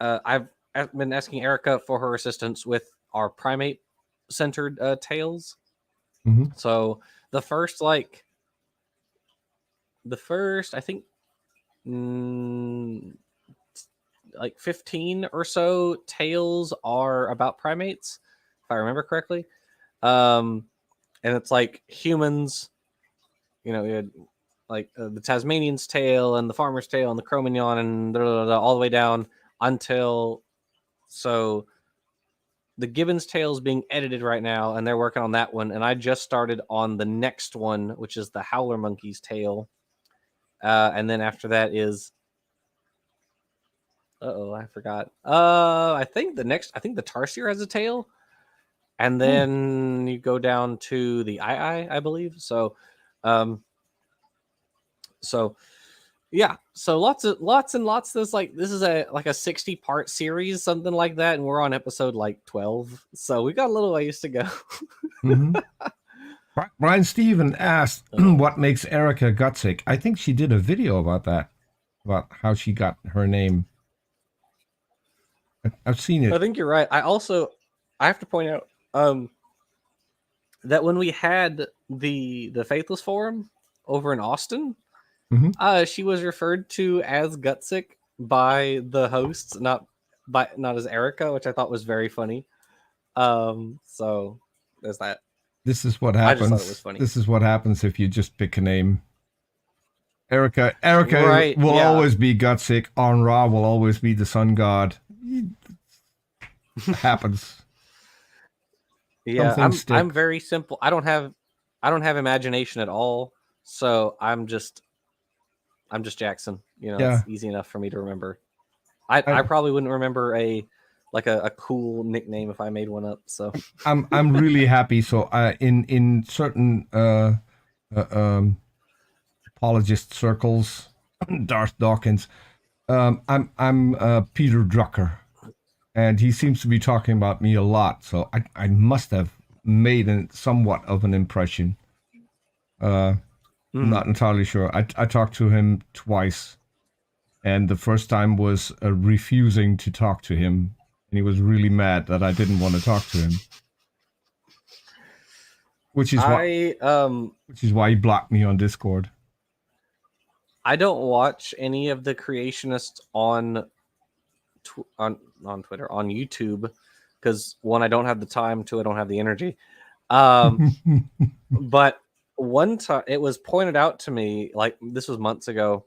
I've been asking Erica for her assistance with our primate-centered tales. Mm-hmm. So the first, I think, like 15 or so tales are about primates, if I remember correctly. And it's like humans, we had like the Tasmanian's Tale and the Farmer's Tale and the Cro-Magnon and all the way down until so the Gibbon's Tale is being edited right now, and they're working on that one. And I just started on the next one, which is the Howler Monkey's Tale. And then after that is, I forgot. I think the Tarsier has a tale, and then you go down to the I believe. So, yeah, so lots and lots. This is a 60-part series, something like that, and we're on episode 12. So we got a little ways to go. Mm-hmm. Brian Steven asked, "What makes Erica Gutsick?" I think she did a video about that, about how she got her name. I've seen it. I think you're right. I have to point out that when we had the Faithless Forum over in Austin, she was referred to as Gutsick by the hosts, not as Erica, which I thought was very funny. So there's that. This is what happens. I just thought it was funny. This is what happens if you just pick a name. Erica will always be Gutsick. An-Ra will always be the sun god. It happens. Yeah, I'm very simple. I don't have imagination at all, so I'm just Jackson. It's easy enough for me to remember. I probably wouldn't remember a cool nickname if I made one up. So I'm really happy. So in certain apologist circles, Darth Dawkins, I'm Peter Drucker, and he seems to be talking about me a lot. So I must have made somewhat of an impression. I'm not entirely sure. I talked to him twice, and the first time was refusing to talk to him. And he was really mad that I didn't want to talk to him, which is why he blocked me on Discord. I don't watch any of the creationists on Twitter, on YouTube, because one, I don't have the time, two, I don't have the energy. But one time it was pointed out to me, this was months ago.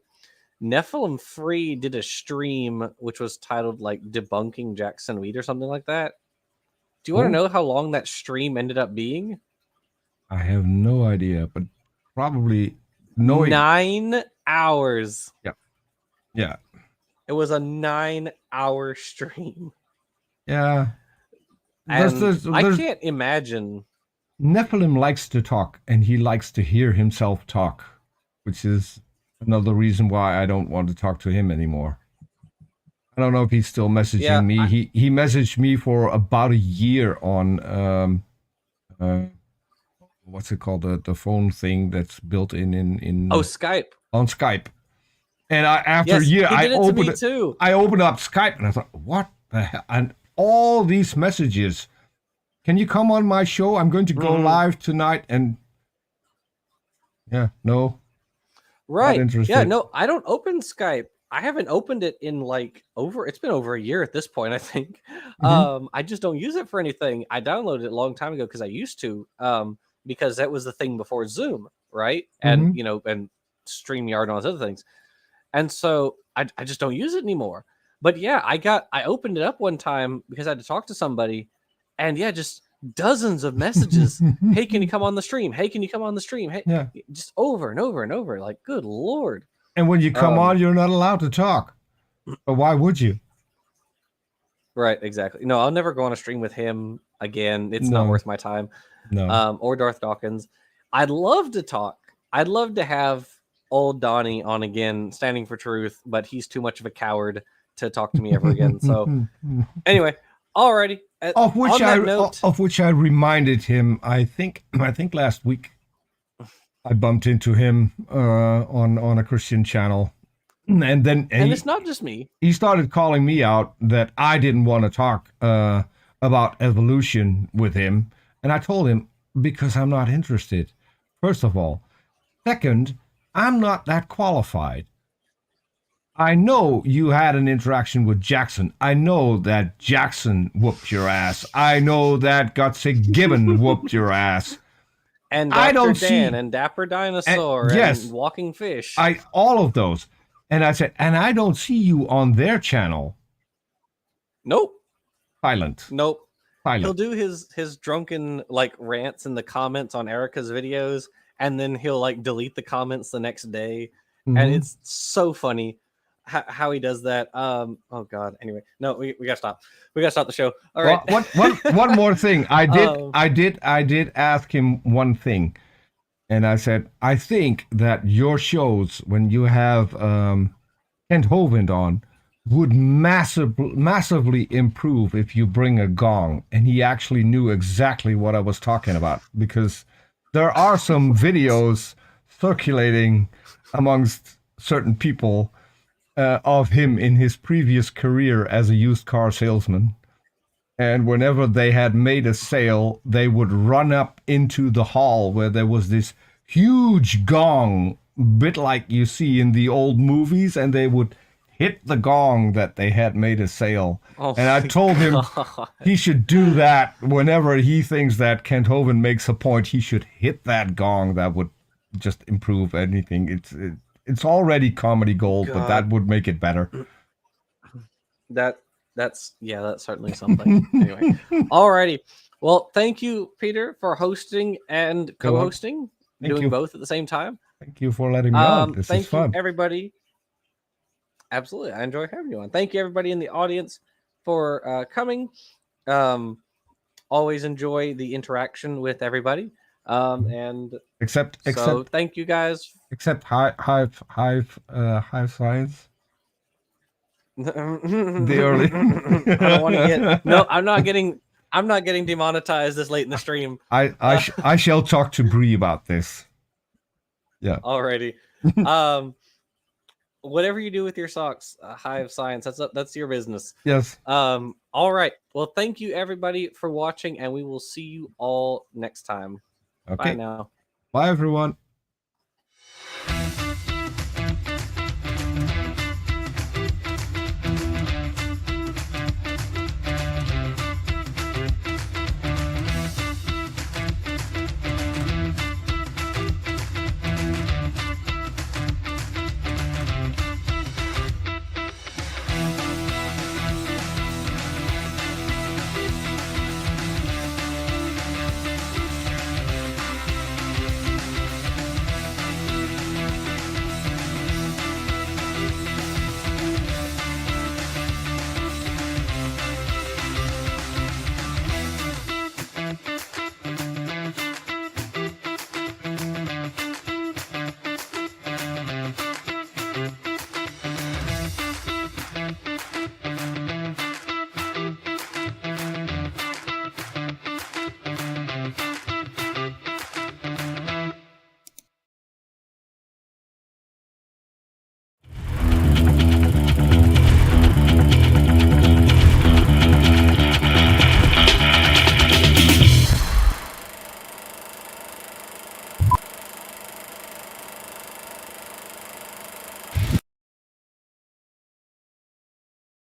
Nephilim Free did a stream which was titled Debunking Jackson Wheat or something like that. Do you want to know how long that stream ended up being? I have no idea, but probably 9 hours. Yeah. It was a 9-hour stream. Yeah. There's I can't imagine. Nephilim likes to talk, and he likes to hear himself talk, which is another reason why I don't want to talk to him anymore. I don't know if he's still messaging me. He messaged me for about a year on what's it called, the phone thing that's built in Skype. On Skype. And after a year, I opened up Skype and I thought, what the hell? And all these messages. Can you come on my show? I'm going to go live tonight. And no. Right. Yeah, no, I don't open Skype. I haven't opened it in like it's been over a year at this point, I think. Mhm. I just don't use it for anything. I downloaded it a long time ago because I used to, because that was the thing before Zoom, right? And Mhm. and StreamYard and all those other things. And so I just don't use it anymore. But yeah, I opened it up one time because I had to talk to somebody, and yeah, just dozens of messages. Hey, can you come on the stream? Hey, can you come on the stream? Hey, Yeah. just over and over and over. Like, good Lord. And when you come on, you're not allowed to talk. But why would you? Right, exactly. No, I'll never go on a stream with him again. It's not No. worth my time. No. Or Darth Dawkins. I'd love to talk. I'd love to have old Donnie on again, standing for truth, but he's too much of a coward to talk to me ever again. So anyway, alrighty. Of which on that note, of which I reminded him. I think last week I bumped into him on a Christian channel, and then and it's not just me. he started calling me out that I didn't want to talk about evolution with him, and I told him because I'm not interested. First of all, second, I'm not that qualified. I know you had an interaction with Jackson. I know that Jackson whooped your ass. I know that Gutsy Gibbon whooped your ass. And Dr. I don't Dan see and Dapper Dinosaur yes, and Walking Fish. all of those. And I said, and I don't see you on their channel. Nope. Silent. Nope. Silent. He'll do his drunken like rants in the comments on Erica's videos, and then he'll like delete the comments the next day. And it's so funny how he does that. Oh god. Anyway, no, we gotta stop. We gotta stop the show. All right. One more thing. I did ask him one thing, and I said, I think that your shows when you have Kent Hovind on would massively improve if you bring a gong. And he actually knew exactly what I was talking about, because there are some videos circulating amongst certain people of him in his previous career as a used car salesman. And whenever they had made a sale, they would run up into the hall where there was this huge gong, bit like you see in the old movies, and they would hit the gong that they had made a sale. Oh and I told him he should do that whenever he thinks that Kent Hovind makes a point. He should hit that gong. That would just improve anything. It's already comedy gold, but that would make it better. That's certainly something. Anyway, alrighty. Well, thank you, Peter, for hosting and co-hosting, doing both at the same time. Thank you for letting me on. This is fun. Thank you, everybody. Absolutely, I enjoy having you on. Thank you, everybody in the audience, for coming. Always enjoy the interaction with everybody. And except thank you guys. Except hive science. The early. I don't want to get. No, I'm not getting demonetized this late in the stream. I shall talk to Bree about this. Yeah. Alrighty. Whatever you do with your socks, Hive Science, that's your business. Yes. All right. Well, thank you everybody for watching, and we will see you all next time. Okay. Bye now. Bye everyone.